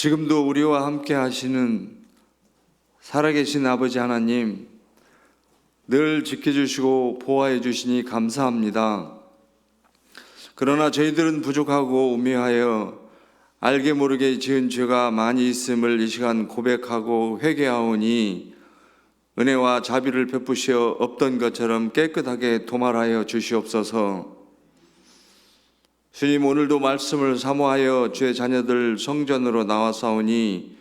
지금도 우리와 함께 하시는 살아계신 아버지 하나님, 늘 지켜주시고 보호해 주시니 감사합니다. 그러나 저희들은 부족하고 우매하여 알게 모르게 지은 죄가 많이 있음을 이 시간 고백하고 회개하오니 은혜와 자비를 베푸시어 없던 것처럼 깨끗하게 도말하여 주시옵소서. 주님, 오늘도 말씀을 사모하여 주의 자녀들 성전으로 나와사오니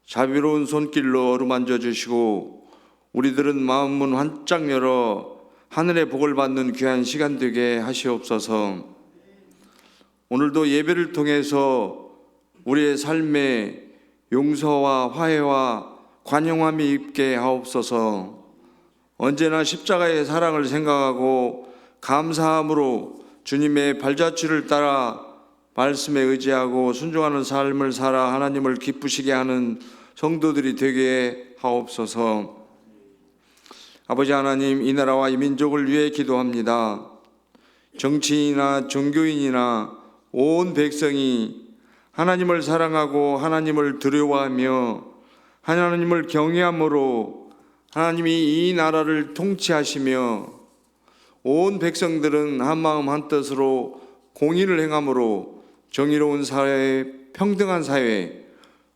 자비로운 손길로 어루만져 주시고 우리들은 마음문 활짝 열어 하늘의 복을 받는 귀한 시간 되게 하시옵소서. 오늘도 예배를 통해서 우리의 삶에 용서와 화해와 관용함이 있게 하옵소서. 언제나 십자가의 사랑을 생각하고 감사함으로 주님의 발자취를 따라 말씀에 의지하고 순종하는 삶을 살아 하나님을 기쁘시게 하는 성도들이 되게 하옵소서. 아버지 하나님, 이 나라와 이 민족을 위해 기도합니다. 정치인이나 종교인이나 온 백성이 하나님을 사랑하고 하나님을 두려워하며 하나님을 경외함으로 하나님이 이 나라를 통치하시며 온 백성들은 한마음 한뜻으로 공의를 행함으로 정의로운 사회, 평등한 사회,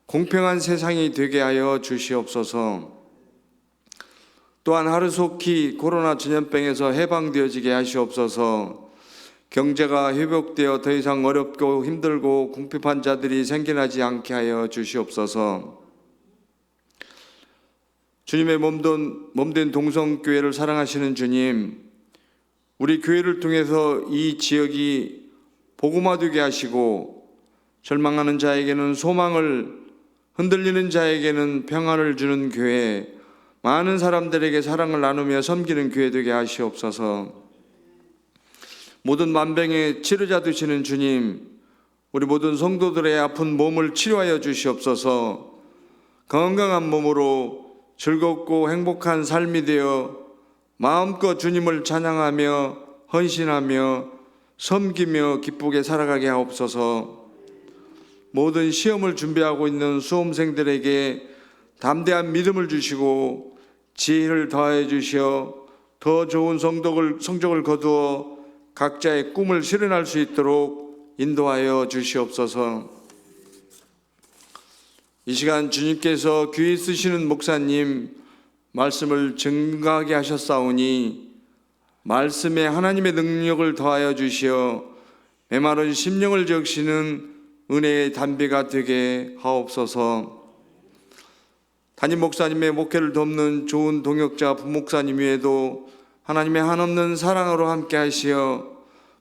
공평한 세상이 되게 하여 주시옵소서. 또한 하루속히 코로나 전염병에서 해방되어지게 하시옵소서. 경제가 회복되어 더 이상 어렵고 힘들고 궁핍한 자들이 생겨나지 않게 하여 주시옵소서. 주님의 몸된 동성교회를 사랑하시는 주님, 우리 교회를 통해서 이 지역이 복음화되게 하시고 절망하는 자에게는 소망을, 흔들리는 자에게는 평안을 주는 교회, 많은 사람들에게 사랑을 나누며 섬기는 교회 되게 하시옵소서. 모든 만병의 치료자 되시는 주님, 우리 모든 성도들의 아픈 몸을 치료하여 주시옵소서. 건강한 몸으로 즐겁고 행복한 삶이 되어 마음껏 주님을 찬양하며 헌신하며 섬기며 기쁘게 살아가게 하옵소서. 모든 시험을 준비하고 있는 수험생들에게 담대한 믿음을 주시고 지혜를 더하여 주시어 더 좋은 성적을 거두어 각자의 꿈을 실현할 수 있도록 인도하여 주시옵소서. 이 시간 주님께서 귀히 쓰시는 목사님 말씀을 증거하게 하셨사오니 말씀에 하나님의 능력을 더하여 주시어 메마른 심령을 적시는 은혜의 담비가 되게 하옵소서. 담임 목사님의 목회를 돕는 좋은 동역자 부목사님 외에도 하나님의 한없는 사랑으로 함께 하시어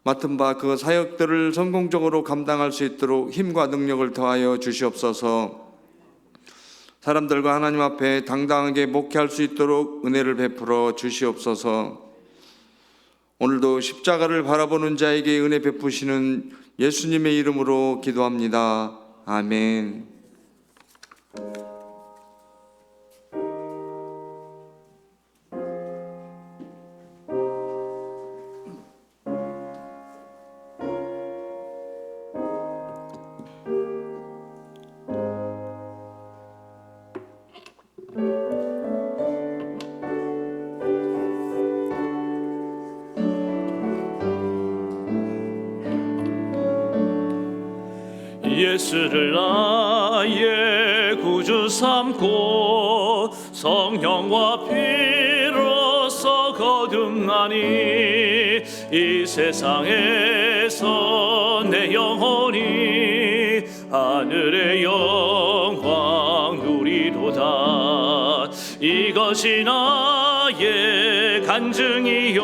맡은 바 그 사역들을 성공적으로 감당할 수 있도록 힘과 능력을 더하여 주시옵소서. 사람들과 하나님 앞에 당당하게 목회할 수 있도록 은혜를 베풀어 주시옵소서. 오늘도 십자가를 바라보는 자에게 은혜 베푸시는 예수님의 이름으로 기도합니다. 아멘. 예수를 나의 구주 삼고 성령과 피로써 거듭나니 이 세상에서 내 영혼이 하늘의 영광 누리도다. 이것이 나의 간증이요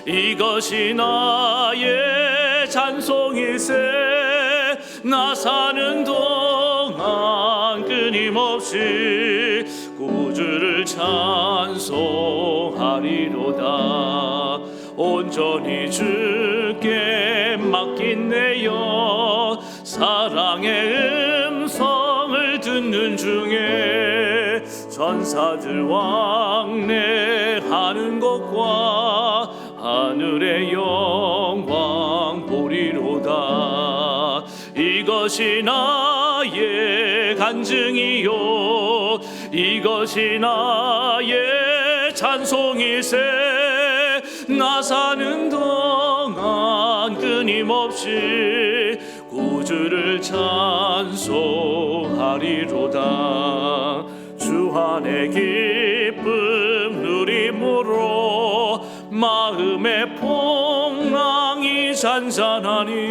이것이 나의 찬송일세. 나 사는 동안 끊임없이 구주를 찬송하리로다. 온전히 주께 맡긴 내 영 사랑의 음성을 듣는 중에 전사들 왕래하는 것과 하늘의 영광 보리로다. 이것이 나의 간증이요 이것이 나의 찬송일세 나 사는 동안 끊임없이 구주를 찬송하리로다 주 안의 기쁨 누림으로 마음의 풍랑이 잔잔하니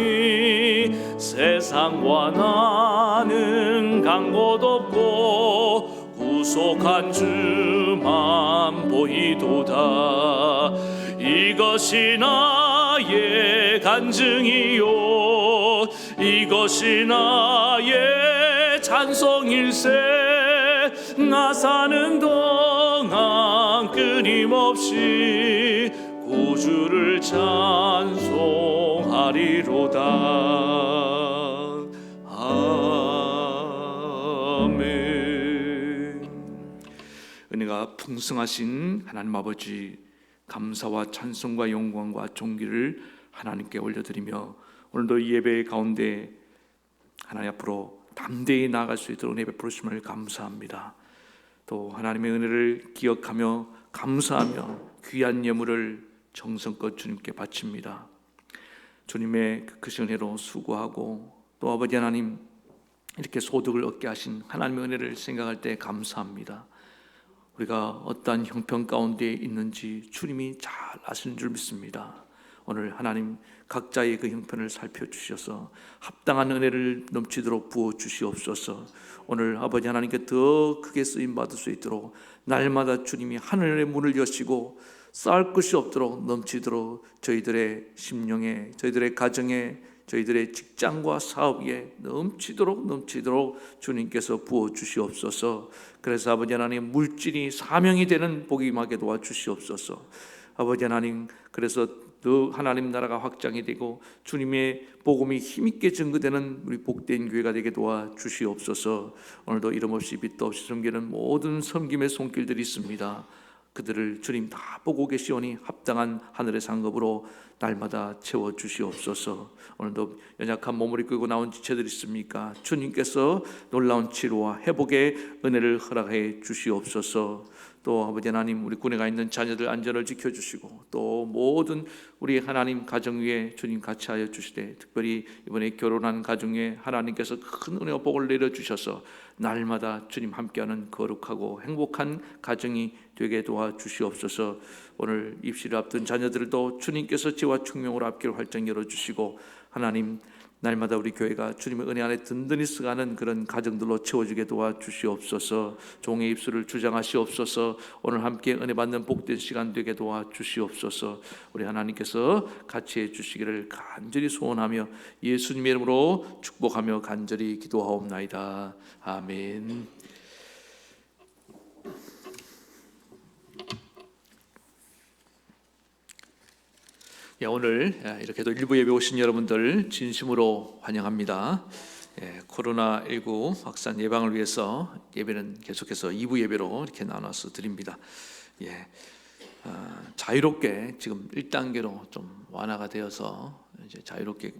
세상과 나는 간 곳 없고 구속한 주만 보이도다 이것이 나의 간증이요 이것이 나의 찬송일세 나 사는 동안 끊임없이 구주를 찬송하리로다 아멘. 은혜가 풍성하신 하나님 아버지 감사와 찬송과 영광과 존귀를 하나님께 올려드리며 오늘도 이 예배 가운데 하나님 앞으로 담대히 나아갈 수 있도록 예배 부르심을 감사합니다. 또 하나님의 은혜를 기억하며 감사하며 귀한 예물을 정성껏 주님께 바칩니다. 주님의 그 크신 은혜로 수고하고 또 아버지 하나님 이렇게 소득을 얻게 하신 하나님의 은혜를 생각할 때 감사합니다. 우리가 어떠한 형편 가운데 있는지 주님이 잘 아시는 줄 믿습니다. 오늘 하나님 각자의 그 형편을 살펴주셔서 합당한 은혜를 넘치도록 부어주시옵소서. 오늘 아버지 하나님께 더 크게 쓰임받을 수 있도록 날마다 주님이 하늘의 문을 여시고 쌓을 것이 없도록 넘치도록 저희들의 심령에 저희들의 가정에 저희들의 직장과 사업에 넘치도록 주님께서 부어주시옵소서. 그래서 아버지 하나님 물질이 사명이 되는 복이 임하게 도와주시옵소서. 아버지 하나님 그래서 더 하나님 나라가 확장이 되고 주님의 복음이 힘있게 증거되는 우리 복된 교회가 되게 도와주시옵소서. 오늘도 이름 없이 빛도 없이 섬기는 모든 섬김의 손길들이 있습니다. 그들을 주님 다 보고 계시오니 합당한 하늘의 상급으로 날마다 채워주시옵소서. 오늘도 연약한 몸을 이끌고 나온 지체들이 있습니까? 주님께서 놀라운 치료와 회복의 은혜를 허락해 주시옵소서. 또 아버지 하나님 우리 군에 가 있는 자녀들 안전을 지켜주시고 또 모든 우리 하나님 가정 위에 주님 같이 하여 주시되 특별히 이번에 결혼한 가정 위에 하나님께서 큰 은혜와 복을 내려주셔서 날마다 주님 함께하는 거룩하고 행복한 가정이 되게 도와주시옵소서. 오늘 입시를 앞둔 자녀들도 주님께서 지혜와 총명으로 앞길을 활짝 열어주시고 하나님 날마다 우리 교회가 주님의 은혜 안에 든든히 서가는 그런 가정들로 채워주게 도와주시옵소서. 종의 입술을 주장하시옵소서. 오늘 함께 은혜 받는 복된 시간 되게 도와주시옵소서. 우리 하나님께서 같이 해주시기를 간절히 소원하며 예수님의 이름으로 축복하며 간절히 기도하옵나이다. 아멘. 오늘 이렇게도 일부 예배 오신 여러분들 진심으로 환영합니다. 코로나19 확산 예방을 위해서 예배는 계속해서 2부 예배로 이렇게 나눠서 드립니다. 자유롭게 지금 1단계로 좀 완화가 되어서 이제 자유롭게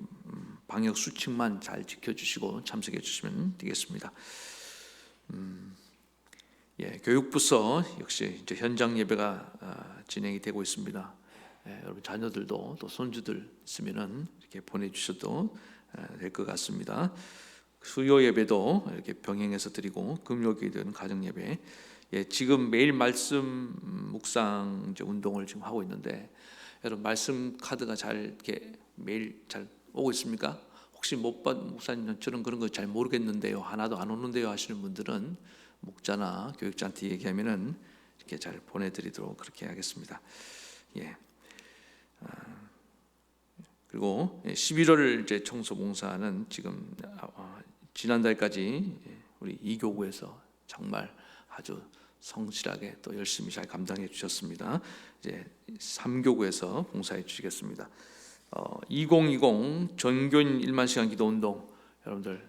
방역 수칙만 잘 지켜주시고 참석해 주시면 되겠습니다. 교육부서 역시 이제 현장 예배가 진행이 되고 있습니다. 여러분 자녀들도 또 손주들 있으면은 이렇게 보내주셔도 될 것 같습니다. 수요 예배도 이렇게 병행해서 드리고 금요일에는 가정 예배. 지금 매일 말씀 묵상 이제 운동을 지금 하고 있는데 여러분 말씀 카드가 잘 이렇게 매일 잘 오고 있습니까? 혹시 못 받 목사님 저는 그런 거 잘 모르겠는데요, 하나도 안 오는데요 하시는 분들은 목자나 교육자한테 얘기하면은 이렇게 잘 보내드리도록 그렇게 하겠습니다. 그리고 11월 이제 청소 봉사는 지금 지난달까지 우리 이교구에서 정말 아주 성실하게 또 열심히 잘 감당해 주셨습니다. 이제 3교구에서 봉사해 주시겠습니다. 2020 전교인 1만 시간 기도 운동 여러분들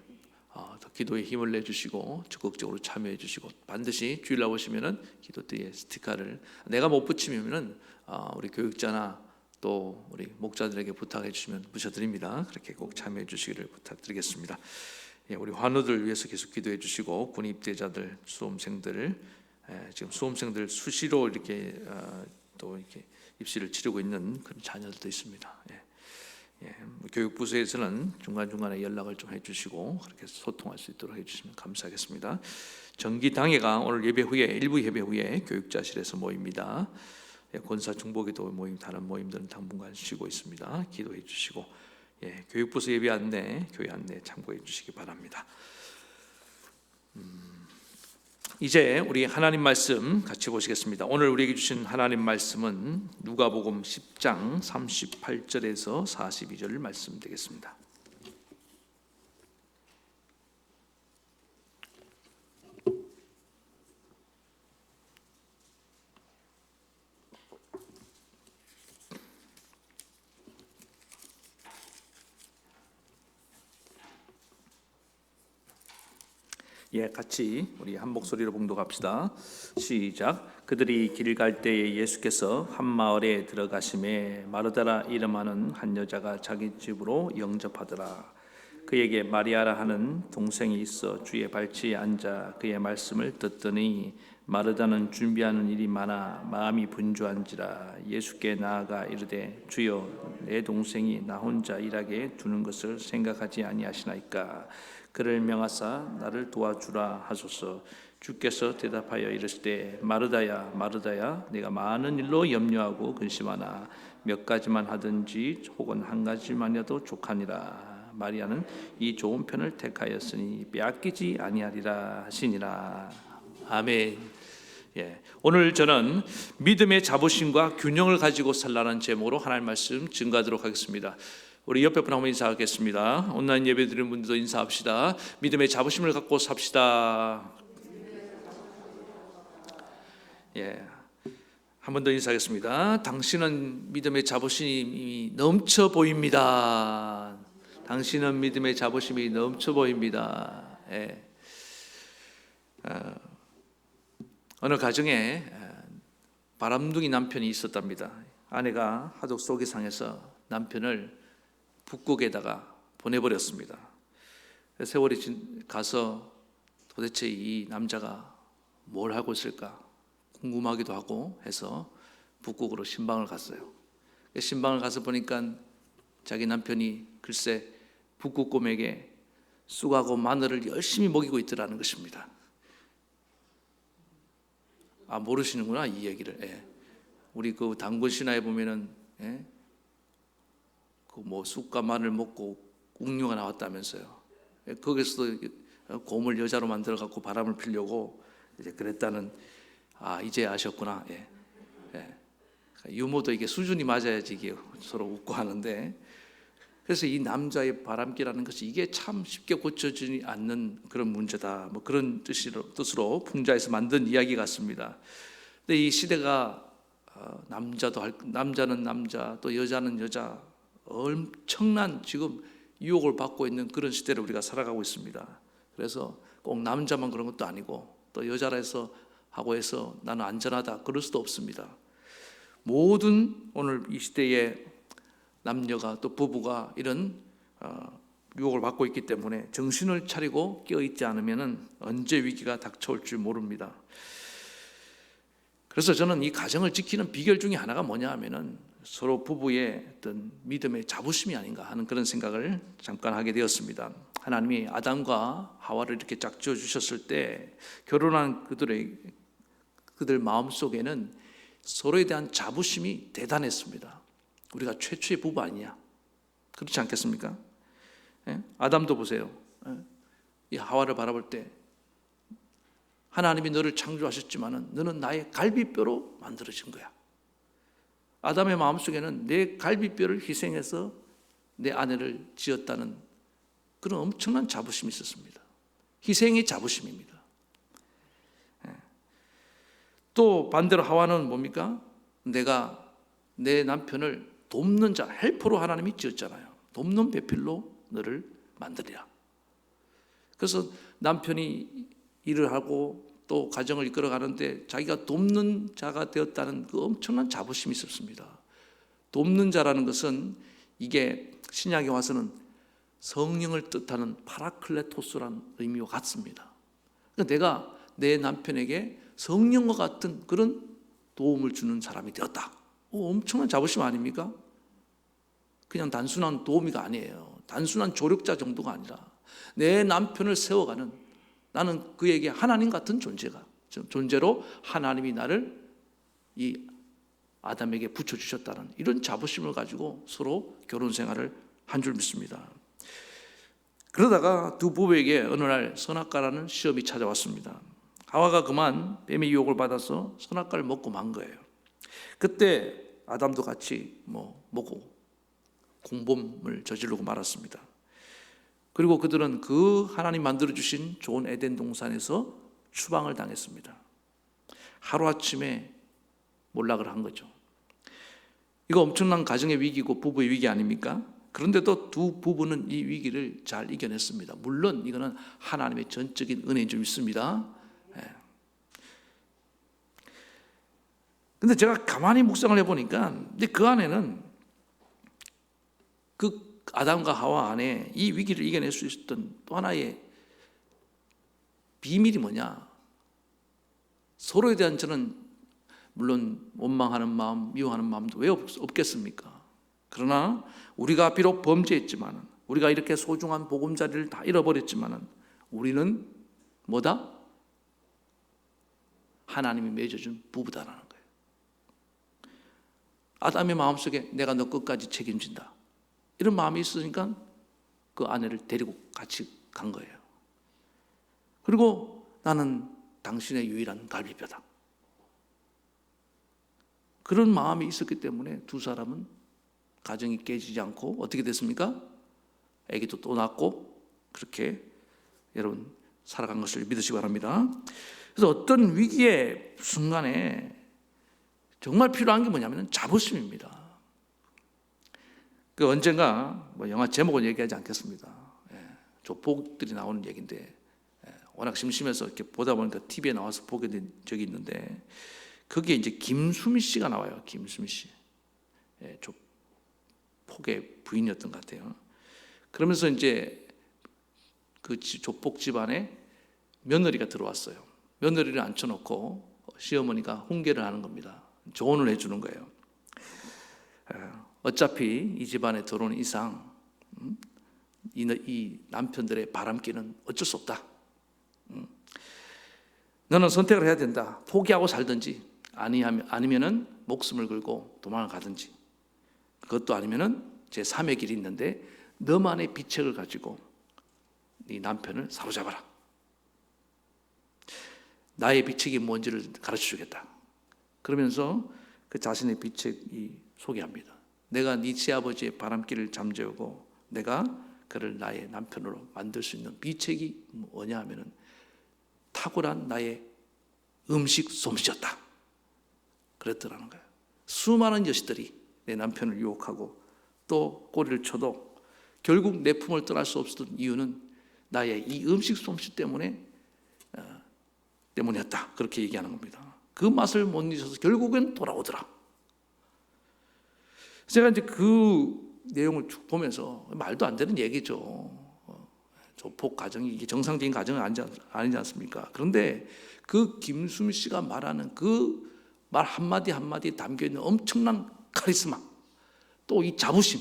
더 기도에 힘을 내 주시고 적극적으로 참여해 주시고 반드시 주일 나오시면은 기도띠에 스티커를 내가 못 붙이면은 우리 교육자나 또 우리 목자들에게 부탁해 주시면 붙여드립니다. 그렇게 꼭 참여해 주시기를 부탁드리겠습니다. 우리 환우들 위해서 계속 기도해 주시고 군 입대자들, 수험생들, 지금 수험생들 수시로 이렇게 또 이렇게 입시를 치르고 있는 그런 자녀들도 있습니다. 교육부서에서는 중간중간에 연락을 좀 해주시고 그렇게 소통할 수 있도록 해주시면 감사하겠습니다. 정기당회가 오늘 예배 후에 일부 예배 후에 교육자실에서 모입니다. 권사 중보기도 모임, 다른 모임들은 당분간 쉬고 있습니다. 기도해 주시고 교육부서 예배 안내, 교회 안내 참고해 주시기 바랍니다. 이제 우리 하나님 말씀 같이 보시겠습니다. 오늘 우리에게 주신 하나님 말씀은 누가복음 10장 38절에서 42절 말씀 되겠습니다. 같이 우리 한 목소리로 봉독합시다. 시작. 그들이 길 갈 때에 예수께서 한 마을에 들어가심에 마르다라 이름하는 한 여자가 자기 집으로 영접하더라. 그에게 마리아라 하는 동생이 있어 주의 발치에 앉아 그의 말씀을 듣더니 마르다는 준비하는 일이 많아 마음이 분주한지라. 예수께 나아가 이르되 주여, 내 동생이 나 혼자 일하게 두는 것을 생각하지 아니하시나이까. 그를 명하사 나를 도와주라 하소서. 주께서 대답하여 이르시되 마르다야, 마르다야, 내가 많은 일로 염려하고 근심하나 몇 가지만 하든지 혹은 한 가지만이라도 족하니라. 마리아는 이 좋은 편을 택하였으니 빼앗기지 아니하리라 하시니라. 아멘. 오늘 저는 믿음의 자부심과 균형을 가지고 살라는 제목으로 하나님 말씀 증거하도록 하겠습니다. 우리 옆에 분 한번 인사하겠습니다. 온라인 예배 드리는 분들도 인사합시다. 믿음의 자부심을 갖고 삽시다. 한 번 더 인사하겠습니다. 당신은 믿음의 자부심이 넘쳐 보입니다. 당신은 믿음의 자부심이 넘쳐 보입니다. 어느 가정에 바람둥이 남편이 있었답니다. 아내가 하도 속이 상해서 남편을 북극에다가 보내버렸습니다. 세월이 가서 도대체 이 남자가 뭘 하고 있을까 궁금하기도 하고 해서 북극으로 신방을 갔어요. 신방을 가서 보니까 자기 남편이 글쎄 북극곰에게 쑥하고 마늘을 열심히 먹이고 있더라는 것입니다. 모르시는구나 이 얘기를. 우리 그 단군 신화에 보면은 그 뭐 쑥과 마늘 먹고 웅녀가 나왔다면서요. 거기서도 곰을 여자로 만들어 갖고 바람을 피려고 이제 그랬다는. 이제 아셨구나. 유머도 이게 수준이 맞아야지 이게 서로 웃고 하는데, 그래서 이 남자의 바람기라는 것이 이게 참 쉽게 고쳐지지 않는 그런 문제다. 뭐 그런 뜻으로 풍자에서 만든 이야기 같습니다. 근데 이 시대가 남자는 남자, 또 여자는 여자, 엄청난 지금 유혹을 받고 있는 그런 시대를 우리가 살아가고 있습니다. 그래서 꼭 남자만 그런 것도 아니고 또 여자라 해서 하고 해서 나는 안전하다 그럴 수도 없습니다. 모든 오늘 이 시대의 남녀가 또 부부가 이런 유혹을 받고 있기 때문에 정신을 차리고 깨어있지 않으면 언제 위기가 닥쳐올 줄 모릅니다. 그래서 저는 이 가정을 지키는 비결 중에 하나가 뭐냐 하면은 서로 부부의 어떤 믿음의 자부심이 아닌가 하는 그런 생각을 잠깐 하게 되었습니다. 하나님이 아담과 하와를 이렇게 짝 지어 주셨을 때 결혼한 그들 마음속에는 서로에 대한 자부심이 대단했습니다. 우리가 최초의 부부 아니냐, 그렇지 않겠습니까? 아담도 보세요. 이 하와를 바라볼 때 하나님이 너를 창조하셨지만은 너는 나의 갈비뼈로 만들어진 거야. 아담의 마음속에는 내 갈비뼈를 희생해서 내 아내를 지었다는 그런 엄청난 자부심이 있었습니다. 희생이 자부심입니다. 또 반대로 하와는 뭡니까? 내가 내 남편을 돕는 자, 헬퍼로 하나님이 지었잖아요. 돕는 배필로 너를 만들리라. 그래서 남편이 일을 하고 또 가정을 이끌어가는데 자기가 돕는 자가 되었다는 그 엄청난 자부심이 있었습니다. 돕는 자라는 것은 이게 신약에 와서는 성령을 뜻하는 파라클레토스라는 의미와 같습니다. 그러니까 내가 내 남편에게 성령과 같은 그런 도움을 주는 사람이 되었다. 엄청난 자부심 아닙니까? 그냥 단순한 도우미가 아니에요. 단순한 조력자 정도가 아니라 내 남편을 세워가는, 나는 그에게 하나님 같은 존재로 하나님이 나를 이 아담에게 붙여주셨다는 이런 자부심을 가지고 서로 결혼 생활을 한 줄 믿습니다. 그러다가 두 부부에게 어느 날 선악과라는 시험이 찾아왔습니다. 하와가 그만 뱀의 유혹을 받아서 선악과를 먹고 만 거예요. 그때 아담도 같이 먹고 공범을 저지르고 말았습니다. 그리고 그들은 그 하나님 만들어주신 좋은 에덴 동산에서 추방을 당했습니다. 하루아침에 몰락을 한 거죠. 이거 엄청난 가정의 위기고 부부의 위기 아닙니까? 그런데도 두 부부는 이 위기를 잘 이겨냈습니다. 물론 이거는 하나님의 전적인 은혜인 줄 믿습니다. 근데 제가 가만히 묵상을 해보니까 그 안에는 그 아담과 하와 안에 이 위기를 이겨낼 수 있었던 또 하나의 비밀이 뭐냐? 서로에 대한 저는 물론 원망하는 마음, 미워하는 마음도 왜 없겠습니까? 그러나 우리가 비록 범죄했지만, 우리가 이렇게 소중한 보금자리를 다 잃어버렸지만 우리는 뭐다? 하나님이 맺어준 부부다라는 거예요. 아담의 마음속에 내가 너 끝까지 책임진다, 이런 마음이 있으니까 그 아내를 데리고 같이 간 거예요. 그리고 나는 당신의 유일한 갈비뼈다, 그런 마음이 있었기 때문에 두 사람은 가정이 깨지지 않고 어떻게 됐습니까? 아기도 또 낳고 그렇게 여러분 살아간 것을 믿으시기 바랍니다. 그래서 어떤 위기의 순간에 정말 필요한 게 뭐냐면 자부심입니다. 그 언젠가 영화 제목은 얘기하지 않겠습니다. 조폭들이 나오는 얘기인데 워낙 심심해서 이렇게 보다 보니까 TV에 나와서 보게 된 적이 있는데 거기에 이제 김수미 씨가 나와요. 김수미 씨. 조폭의 부인이었던 것 같아요. 그러면서 이제 그 조폭 집안에 며느리가 들어왔어요. 며느리를 앉혀놓고 시어머니가 훈계를 하는 겁니다. 조언을 해주는 거예요. 어차피 이 집안에 들어오는 이상 이 남편들의 바람기는 어쩔 수 없다. 너는 선택을 해야 된다. 포기하고 살든지 아니면은 목숨을 걸고 도망을 가든지, 그것도 아니면은 제3의 길이 있는데 너만의 비책을 가지고 네 남편을 사로잡아라. 나의 비책이 뭔지를 가르쳐주겠다. 그러면서 그 자신의 비책이 소개합니다. 내가 네 시아버지의 바람길을 잠재우고 내가 그를 나의 남편으로 만들 수 있는 비책이 뭐냐 하면은 탁월한 나의 음식 솜씨였다, 그랬더라는 거예요. 수많은 여시들이 내 남편을 유혹하고 또 꼬리를 쳐도 결국 내 품을 떠날 수 없었던 이유는 나의 이 음식 솜씨 때문이었다, 그렇게 얘기하는 겁니다. 그 맛을 못 잊어서 결국엔 돌아오더라. 제가 이제 그 내용을 쭉 보면서 말도 안 되는 얘기죠. 조폭 가정이 이게 정상적인 가정은 아니지 않습니까? 그런데 그 김수미 씨가 말하는 그 말 한마디 한마디에 담겨있는 엄청난 카리스마, 또 이 자부심,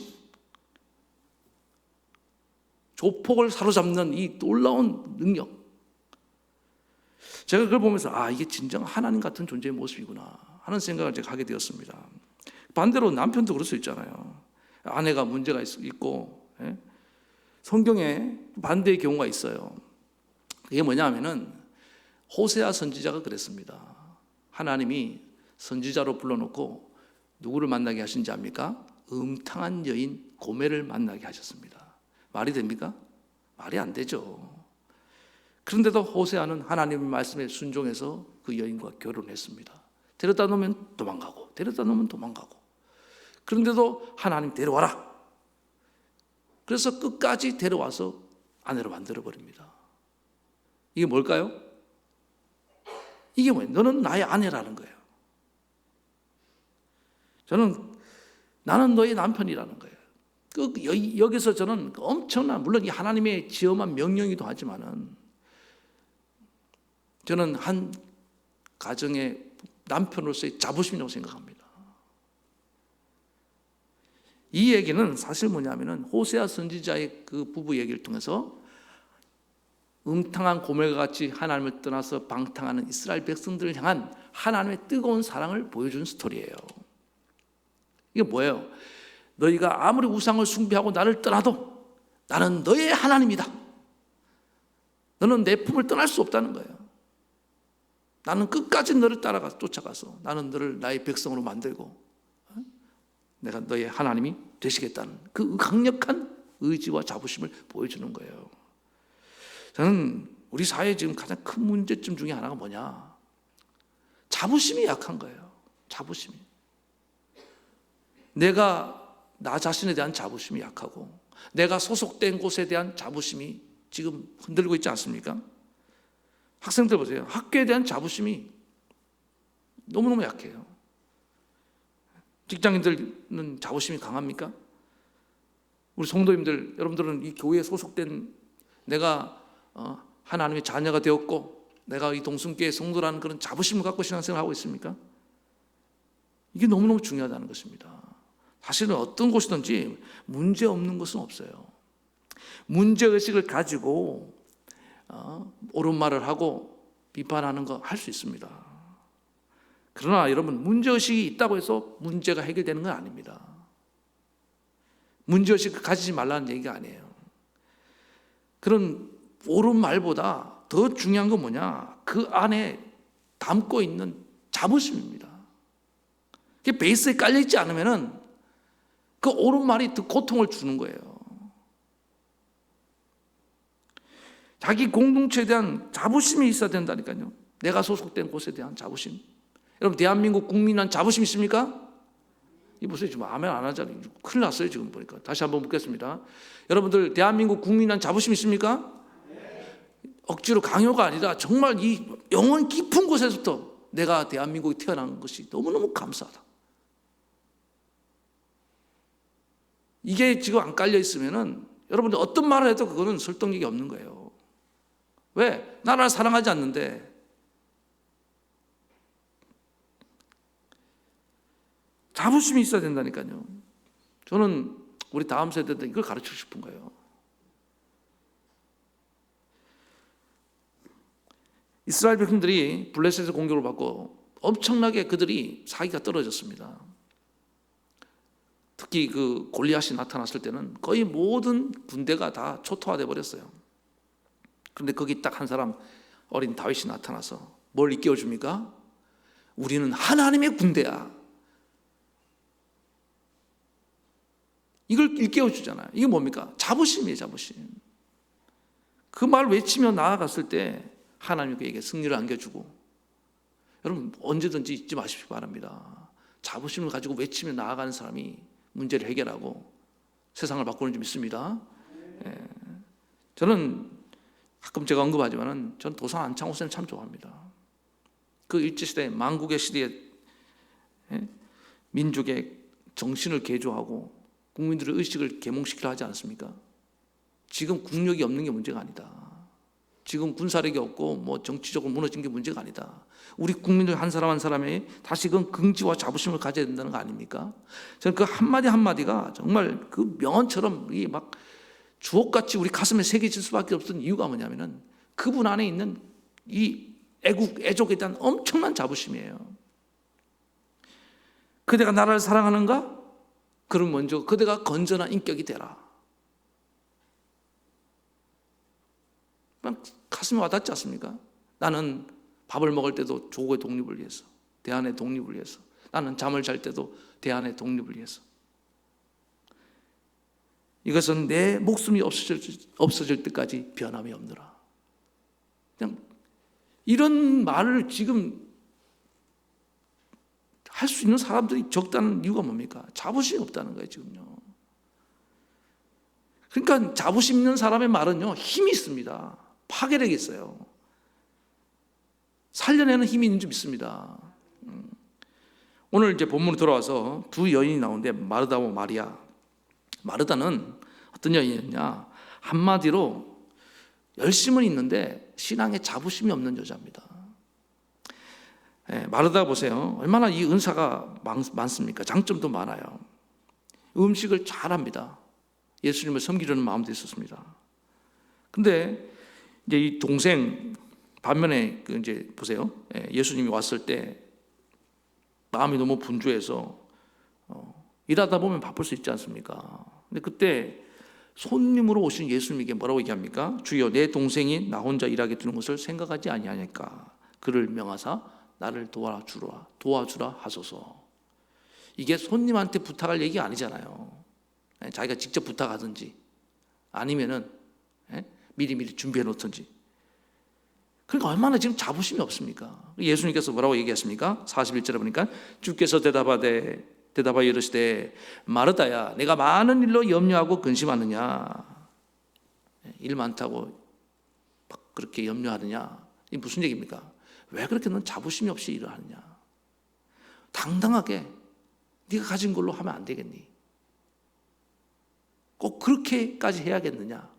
조폭을 사로잡는 이 놀라운 능력, 제가 그걸 보면서 이게 진정 하나님 같은 존재의 모습이구나 하는 생각을 제가 하게 되었습니다. 반대로 남편도 그럴 수 있잖아요. 아내가 문제가 있고, 성경에 반대의 경우가 있어요. 이게 뭐냐 하면은 호세아 선지자가 그랬습니다. 하나님이 선지자로 불러놓고 누구를 만나게 하신지 압니까? 음탕한 여인 고멜을 만나게 하셨습니다. 말이 됩니까? 말이 안 되죠. 그런데도 호세아는 하나님의 말씀에 순종해서 그 여인과 결혼했습니다. 데려다 놓으면 도망가고 데려다 놓으면 도망가고, 그런데도 하나님 데려와라. 그래서 끝까지 데려와서 아내로 만들어버립니다. 이게 뭘까요? 이게 뭐예요? 너는 나의 아내라는 거예요. 나는 너의 남편이라는 거예요. 여기서 저는 엄청난, 물론 이 하나님의 지엄한 명령이기도 하지만은 저는 한 가정의 남편으로서의 자부심이라고 생각합니다. 이 얘기는 사실 뭐냐면은 호세아 선지자의 그 부부 얘기를 통해서 음탕한 고멜과 같이 하나님을 떠나서 방탕하는 이스라엘 백성들을 향한 하나님의 뜨거운 사랑을 보여준 스토리예요. 이게 뭐예요? 너희가 아무리 우상을 숭배하고 나를 떠나도 나는 너의 하나님이다. 너는 내 품을 떠날 수 없다는 거예요. 나는 끝까지 너를 쫓아가서 나는 너를 나의 백성으로 만들고 내가 너의 하나님이 되시겠다는 그 강력한 의지와 자부심을 보여주는 거예요. 저는 우리 사회에 지금 가장 큰 문제점 중에 하나가 뭐냐? 자부심이 약한 거예요. 자부심이. 내가 나 자신에 대한 자부심이 약하고 내가 소속된 곳에 대한 자부심이 지금 흔들리고 있지 않습니까? 학생들 보세요. 학교에 대한 자부심이 너무너무 약해요. 직장인들은 자부심이 강합니까? 우리 성도님들, 여러분들은 이 교회에 소속된 내가 하나님의 자녀가 되었고 내가 이 동순교회 성도라는 그런 자부심을 갖고 신앙생활을 하고 있습니까? 이게 너무너무 중요하다는 것입니다. 사실은 어떤 곳이든지 문제 없는 것은 없어요. 문제의식을 가지고 옳은 말을 하고 비판하는 거 할 수 있습니다. 그러나 여러분, 문제의식이 있다고 해서 문제가 해결되는 건 아닙니다. 문제의식을 가지지 말라는 얘기가 아니에요. 그런 옳은 말보다 더 중요한 건 뭐냐? 그 안에 담고 있는 자부심입니다. 그게 베이스에 깔려있지 않으면은 그 옳은 말이 더 고통을 주는 거예요. 자기 공동체에 대한 자부심이 있어야 된다니까요. 내가 소속된 곳에 대한 자부심. 여러분, 대한민국 국민한 자부심 있습니까? 이 보세요. 지금 아멘 안 하잖아요. 큰일 났어요. 지금 보니까. 다시 한번 묻겠습니다. 여러분들, 대한민국 국민한 자부심 있습니까? 억지로 강요가 아니라 정말 이 영혼 깊은 곳에서부터 내가 대한민국에 태어난 것이 너무너무 감사하다. 이게 지금 안 깔려 있으면은 여러분들 어떤 말을 해도 그거는 설득력이 없는 거예요. 왜? 나라를 사랑하지 않는데. 자부심이 있어야 된다니까요. 저는 우리 다음 세대들 이걸 가르치고 싶은 거예요. 이스라엘 백성들이 블레셋의 공격을 받고 엄청나게 그들이 사기가 떨어졌습니다. 특히 그 골리앗이 나타났을 때는 거의 모든 군대가 다 초토화돼 버렸어요. 그런데 거기 딱 한 사람, 어린 다윗이 나타나서 뭘 일깨워 줍니까? 우리는 하나님의 군대야. 이걸 일깨워 주잖아요. 이게 뭡니까? 자부심이에요, 자부심. 그 말 외치며 나아갔을 때 하나님이 그에게 승리를 안겨주고, 여러분 언제든지 잊지 마시기 바랍니다. 자부심을 가지고 외치며 나아가는 사람이 문제를 해결하고 세상을 바꾸는 줄 믿습니다. 저는 가끔 제가 언급하지만은 저는 도산 안창호 쌤 참 좋아합니다. 그 일제시대 망국의 시대에 민족의 정신을 개조하고 국민들의 의식을 계몽시키려 하지 않습니까? 지금 국력이 없는 게 문제가 아니다. 지금 군사력이 없고 뭐 정치적으로 무너진 게 문제가 아니다. 우리 국민들 한 사람 한 사람이 다시금 긍지와 자부심을 가져야 된다는 거 아닙니까? 저는 그 한마디 한마디가 정말 그 명언처럼 막 주옥같이 우리 가슴에 새겨질 수밖에 없던 이유가 뭐냐면은 그분 안에 있는 이 애족에 대한 엄청난 자부심이에요. 그대가 나라를 사랑하는가? 그럼 먼저 그대가 건전한 인격이 되라. 가슴에 와닿지 않습니까? 나는 밥을 먹을 때도 조국의 독립을 위해서, 대한의 독립을 위해서. 나는 잠을 잘 때도 대한의 독립을 위해서. 이것은 내 목숨이 없어질 때까지 변함이 없느라. 그냥 이런 말을 지금 할 수 있는 사람들이 적다는 이유가 뭡니까? 자부심이 없다는 거예요, 지금요. 그러니까 자부심 있는 사람의 말은요, 힘이 있습니다. 파괴력이 있어요. 살려내는 힘이 있는 줄 믿습니다. 오늘 이제 본문으로 돌아와서 두 여인이 나오는데 마르다와 마리아. 마르다는 어떤 여인이었냐? 한마디로 열심은 있는데 신앙에 자부심이 없는 여자입니다. 마르다 보세요. 얼마나 이 은사가 많습니까? 장점도 많아요. 음식을 잘합니다. 예수님을 섬기려는 마음도 있었습니다. 근데 이제 이 동생 반면에 이제 보세요. 예수님이 왔을 때 마음이 너무 분주해서 일하다 보면 바쁠 수 있지 않습니까? 근데 그때 손님으로 오신 예수님에게 뭐라고 얘기합니까? 주여, 내 동생이 나 혼자 일하게 두는 것을 생각하지 아니하니까 그를 명하사 나를 도와주라 하소서. 이게 손님한테 부탁할 얘기가 아니잖아요. 자기가 직접 부탁하든지 아니면은 미리미리 준비해 놓든지. 그러니까 얼마나 지금 자부심이 없습니까? 예수님께서 뭐라고 얘기했습니까? 41절에 보니까 주께서 대답하여 이르시되 마르다야, 내가 많은 일로 염려하고 근심하느냐? 일 많다고 그렇게 염려하느냐? 이게 무슨 얘기입니까? 왜 그렇게 넌 자부심이 없이 일을 하느냐? 당당하게 네가 가진 걸로 하면 안 되겠니? 꼭 그렇게까지 해야겠느냐?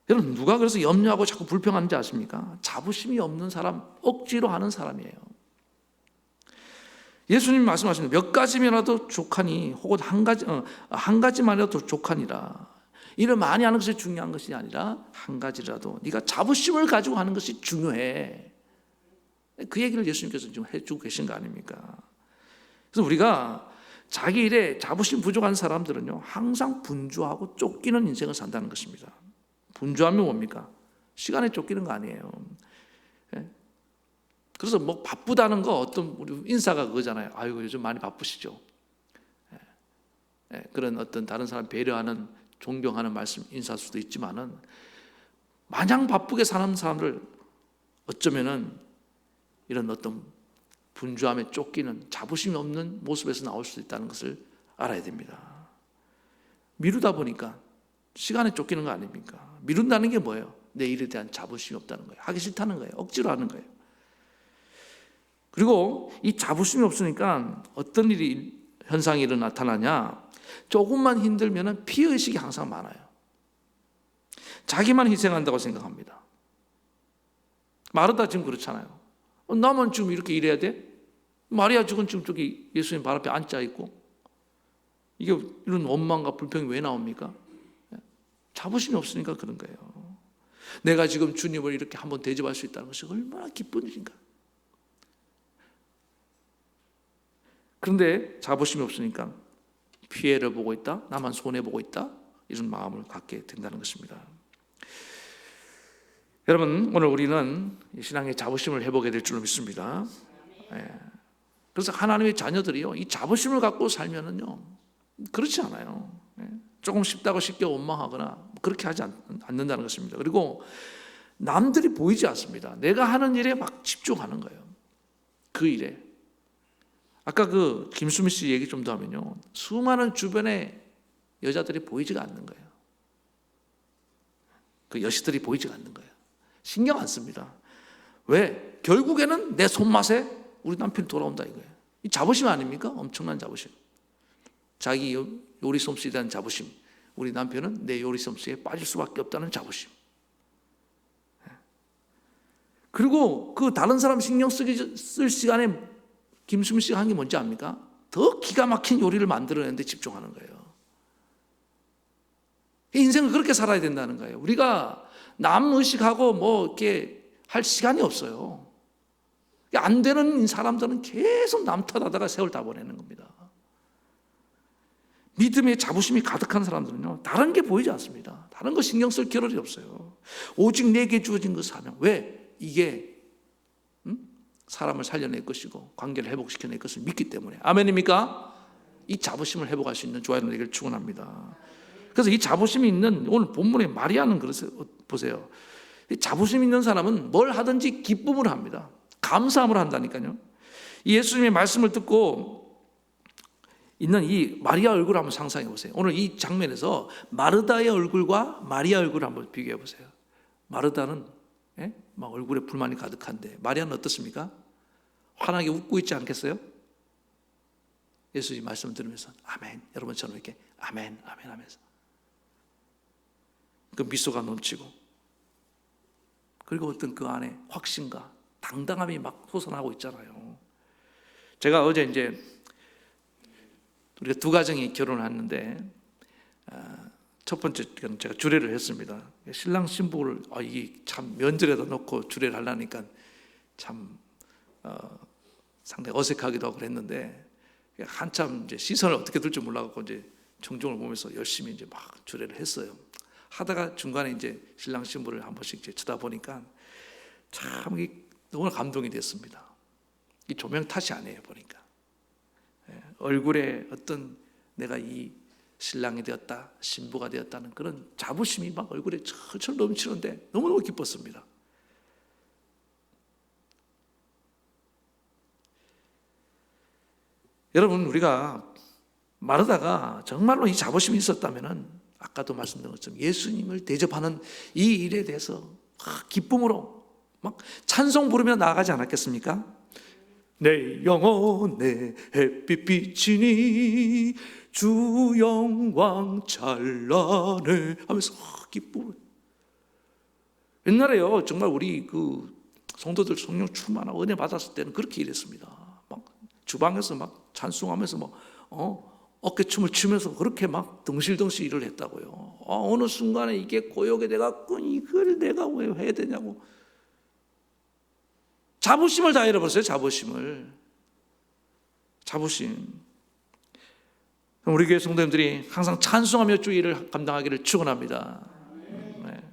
여러분, 누가 그래서 염려하고 자꾸 불평하는지 아십니까? 자부심이 없는 사람, 억지로 하는 사람이에요. 예수님이 말씀하시는 몇 가지면이라도 족하니, 혹은 한 가지만이라도 족하니라. 일을 많이 하는 것이 중요한 것이 아니라 한 가지라도 네가 자부심을 가지고 하는 것이 중요해. 그 얘기를 예수님께서 지금 해주고 계신 거 아닙니까? 그래서 우리가 자기 일에 자부심 부족한 사람들은요, 항상 분주하고 쫓기는 인생을 산다는 것입니다. 분주하면 뭡니까? 시간에 쫓기는 거 아니에요. 그래서 뭐 바쁘다는 거, 어떤 우리 인사가 그거잖아요. 아이고 요즘 많이 바쁘시죠. 그런 어떤 다른 사람 배려하는, 존경하는 말씀, 인사일 수도 있지만은 마냥 바쁘게 사는 사람들 어쩌면은 이런 어떤 분주함에 쫓기는 자부심이 없는 모습에서 나올 수도 있다는 것을 알아야 됩니다. 미루다 보니까 시간에 쫓기는 거 아닙니까? 미룬다는 게 뭐예요? 내 일에 대한 자부심이 없다는 거예요. 하기 싫다는 거예요. 억지로 하는 거예요. 그리고 이 자부심이 없으니까 어떤 현상이 나타나냐? 조금만 힘들면 피해의식이 항상 많아요. 자기만 희생한다고 생각합니다. 마르다 지금 그렇잖아요. 나만 지금 이렇게 일해야 돼? 마리아 지금 저기 예수님 발 앞에 앉아 있고, 이게 이런 원망과 불평이 왜 나옵니까? 자부심이 없으니까 그런 거예요. 내가 지금 주님을 이렇게 한번 대접할 수 있다는 것이 얼마나 기쁜 일인가. 그런데 자부심이 없으니까 피해를 보고 있다, 나만 손해보고 있다, 이런 마음을 갖게 된다는 것입니다. 여러분, 오늘 우리는 신앙의 자부심을 회복해야 될 줄로 믿습니다. 그래서 하나님의 자녀들이요, 이 자부심을 갖고 살면은요, 그렇지 않아요. 조금 쉽다고 쉽게 원망하거나 그렇게 하지 않는다는 것입니다. 그리고 남들이 보이지 않습니다. 내가 하는 일에 막 집중하는 거예요. 그 일에. 아까 그 김수미 씨 얘기 좀 더 하면요, 수많은 주변에 여자들이 보이지가 않는 거예요. 그 여시들이 보이지가 않는 거예요. 신경 안 씁니다. 왜? 결국에는 내 손맛에 우리 남편이 돌아온다 이거예요. 이 자부심 아닙니까? 엄청난 자부심. 자기 요리 솜씨에 대한 자부심. 우리 남편은 내 요리 솜씨에 빠질 수밖에 없다는 자부심. 그리고 그 다른 사람 신경 쓸 시간에 김수미 씨가 한 게 뭔지 압니까? 더 기가 막힌 요리를 만들어내는데 집중하는 거예요. 인생을 그렇게 살아야 된다는 거예요. 우리가 남 의식하고 뭐 이렇게 할 시간이 없어요. 안 되는 사람들은 계속 남 탓하다가 세월 다 보내는 겁니다. 믿음의 자부심이 가득한 사람들은요, 다른 게 보이지 않습니다. 다른 거 신경 쓸 겨를이 없어요. 오직 내게 주어진 그 사명. 왜? 이게 사람을 살려낼 것이고 관계를 회복시켜낼 것을 믿기 때문에. 아멘입니까? 이 자부심을 회복할 수 있는 저와 여러분 되기를 축원합니다. 그래서 이 자부심이 있는, 오늘 본문에 마리아는 그래서 보세요. 이 자부심 있는 사람은 뭘 하든지 기쁨을 합니다. 감사함을 한다니까요. 이 예수님의 말씀을 듣고 있는 이 마리아 얼굴을 한번 상상해 보세요. 오늘 이 장면에서 마르다의 얼굴과 마리아 얼굴을 한번 비교해 보세요. 마르다는 막 얼굴에 불만이 가득한데, 마리아는 어떻습니까? 환하게 웃고 있지 않겠어요? 예수님 말씀을 들으면서 아멘, 여러분처럼 이렇게 아멘, 아멘 하면서 그 미소가 넘치고, 그리고 어떤 그 안에 확신과 당당함이 막 솟아나고 있잖아요. 제가 어제 이제 우리가 두 가정이 결혼했는데 첫 번째 제가 주례를 했습니다. 신랑 신부를 이게 참 면전에다 놓고 주례를 하려니까 참 상당히 어색하기도 하고 그랬는데, 한참 이제 시선을 어떻게 둘지 몰라갖고 이제 청중을 보면서 열심히 이제 막 주례를 했어요. 하다가 중간에 이제 신랑 신부를 한 번씩 이제 쳐다보니까 참 너무 감동이 됐습니다. 이 조명 탓이 아니에요. 보니까 얼굴에 어떤 내가 이 신랑이 되었다, 신부가 되었다는 그런 자부심이 막 얼굴에 철철 넘치는데 너무너무 기뻤습니다. 여러분, 우리가 마르다가 정말로 이 자부심이 있었다면은 아까도 말씀드린 것처럼 예수님을 대접하는 이 일에 대해서 기쁨으로 막 찬송 부르며 나아가지 않았겠습니까? 내 영혼에 햇빛 비치니 주 영광 찬란해 하면서 기쁨을. 옛날에요, 정말 우리 그 성도들 성령 충만하고 은혜 받았을 때는 그렇게 일했습니다. 막 주방에서 막 찬송하면서 막 어깨춤을 추면서 그렇게 막 덩실덩실 일을 했다고요. 어느 순간에 이게 고역이 돼갖고 이걸 내가 왜 해야 되냐고 자부심을 다 잃어버렸어요. 자부심. 우리 교회 성도님들이 항상 찬송하며 주 일을 감당하기를 축원합니다. 네.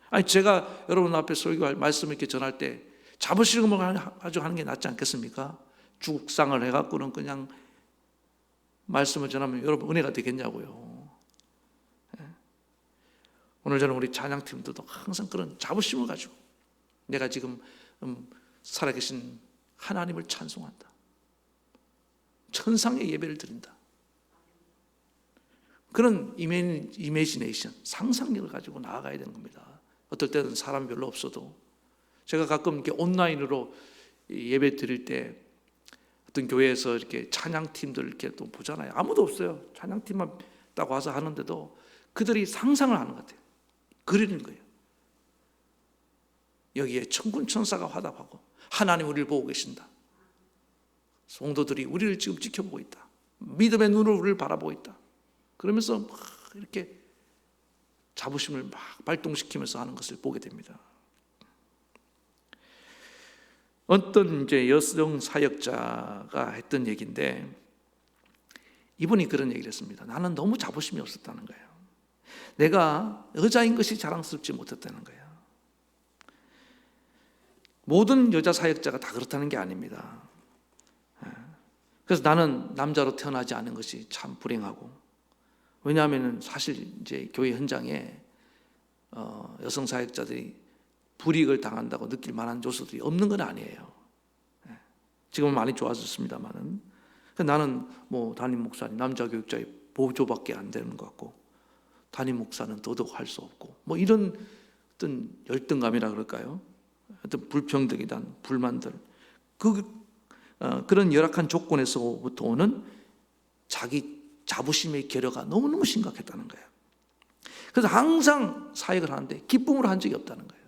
아니, 제가 여러분 앞에 설교할 말씀 이렇게 전할 때 자부심을 가지고 하는 게 낫지 않겠습니까? 죽상을 해갖고는 그냥 말씀을 전하면 여러분 은혜가 되겠냐고요. 네. 오늘 저는 우리 찬양팀들도 항상 그런 자부심을 가지고 내가 지금 살아계신 하나님을 찬송한다, 천상의 예배를 드린다, 그런 이미지네이션, 상상력을 가지고 나아가야 되는 겁니다. 어떨 때는 사람이 별로 없어도 제가 가끔 이렇게 온라인으로 예배 드릴 때 어떤 교회에서 이렇게 찬양팀들 이렇게 또 보잖아요. 아무도 없어요. 찬양팀만 딱 와서 하는데도 그들이 상상을 하는 것 같아요. 그리는 거예요. 여기에 천군 천사가 화답하고 하나님 우리를 보고 계신다. 성도들이 우리를 지금 지켜보고 있다. 믿음의 눈으로 우리를 바라보고 있다. 그러면서 막 이렇게 자부심을 막 발동시키면서 하는 것을 보게 됩니다. 어떤 이제 여성 사역자가 했던 얘기인데, 이분이 그런 얘기를 했습니다. 나는 너무 자부심이 없었다는 거예요. 내가 여자인 것이 자랑스럽지 못했다는 거예요. 모든 여자 사역자가 다 그렇다는 게 아닙니다. 그래서 나는 남자로 태어나지 않은 것이 참 불행하고, 왜냐하면 사실 이제 교회 현장에 여성 사역자들이 불이익을 당한다고 느낄 만한 요소들이 없는 건 아니에요. 지금은 많이 좋아졌습니다만은, 나는 뭐 담임 목사님, 남자 교육자의 보조밖에 안 되는 것 같고, 담임 목사는 더더욱 할 수 없고, 뭐 이런 어떤 열등감이라 그럴까요? 어떤 불평등이란 불만들, 그런 열악한 조건에서부터 오는 자기 자부심의 결여가 너무너무 심각했다는 거예요. 그래서 항상 사역을 하는데 기쁨으로 한 적이 없다는 거예요.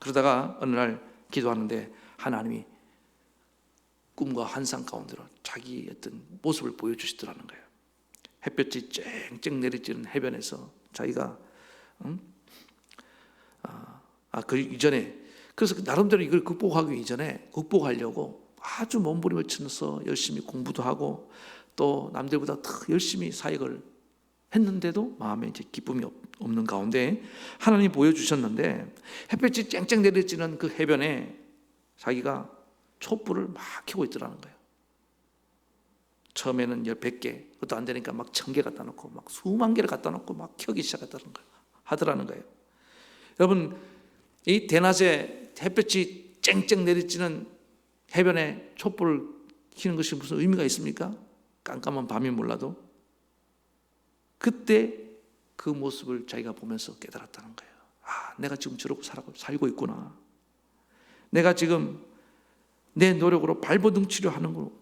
그러다가 어느 날 기도하는데 하나님이 꿈과 환상 가운데로 자기 어떤 모습을 보여주시더라는 거예요. 햇볕이 쨍쨍 내리쬐는 해변에서 자기가 그 이전에, 그래서 나름대로 이걸 극복하기 이전에 극복하려고 아주 몸부림을 치면서 열심히 공부도 하고 또 남들보다 더 열심히 사역을 했는데도 마음에 이제 기쁨이 없는 가운데 하나님이 보여주셨는데, 햇볕이 쨍쨍 내리쬐는 그 해변에 자기가 촛불을 막 켜고 있더라는 거예요. 처음에는 100개, 그것도 안 되니까 막 1000개 갖다 놓고 막 수만 개를 갖다 놓고 막 켜기 하더라는 거예요. 여러분, 이 대낮에 햇볕이 쨍쨍 내리쬐는 해변에 촛불을 켜는 것이 무슨 의미가 있습니까? 깜깜한 밤이 몰라도 그때 그 모습을 자기가 보면서 깨달았다는 거예요. 내가 지금 저러고 살고 있구나. 내가 지금 내 노력으로 발버둥 치려 하는 거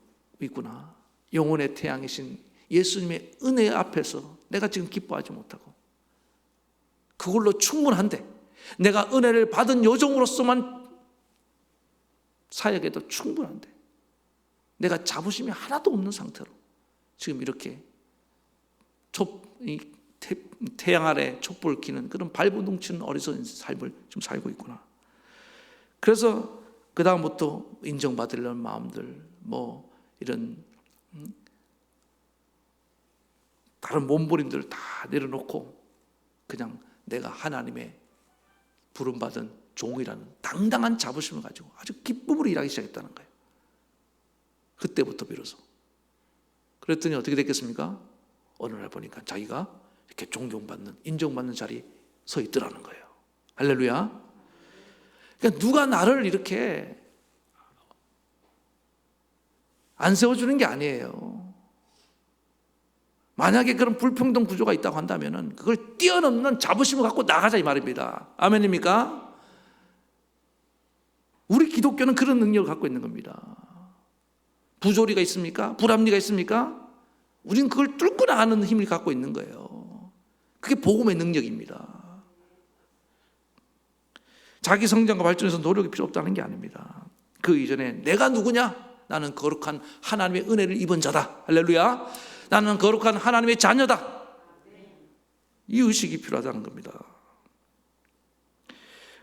있구나. 영혼의 태양이신 예수님의 은혜 앞에서 내가 지금 기뻐하지 못하고 그걸로 충분한데 내가 은혜를 받은 요정으로서만 사역해도 충분한데 내가 자부심이 하나도 없는 상태로 지금 이렇게 태양 아래 촛불을 켜는 그런 발버둥치는 어리석은 삶을 좀 살고 있구나. 그래서 그 다음부터 인정받으려는 마음들, 뭐 이런 다른 몸부림들을 다 내려놓고 그냥 내가 하나님의 부름받은 종이라는 당당한 자부심을 가지고 아주 기쁨으로 일하기 시작했다는 거예요. 그때부터 비로소. 그랬더니 어떻게 됐겠습니까? 어느 날 보니까 자기가 이렇게 존경받는, 인정받는 자리에 서 있더라는 거예요. 할렐루야. 그러니까 누가 나를 이렇게 안 세워주는 게 아니에요. 만약에 그런 불평등 구조가 있다고 한다면 그걸 뛰어넘는 자부심을 갖고 나가자 이 말입니다. 아멘입니까? 우리 기독교는 그런 능력을 갖고 있는 겁니다. 부조리가 있습니까? 불합리가 있습니까? 우리는 그걸 뚫고 나가는 힘을 갖고 있는 거예요. 그게 복음의 능력입니다. 자기 성장과 발전에서 노력이 필요 없다는 게 아닙니다. 그 이전에 내가 누구냐? 나는 거룩한 하나님의 은혜를 입은 자다. 할렐루야. 나는 거룩한 하나님의 자녀다. 이 의식이 필요하다는 겁니다.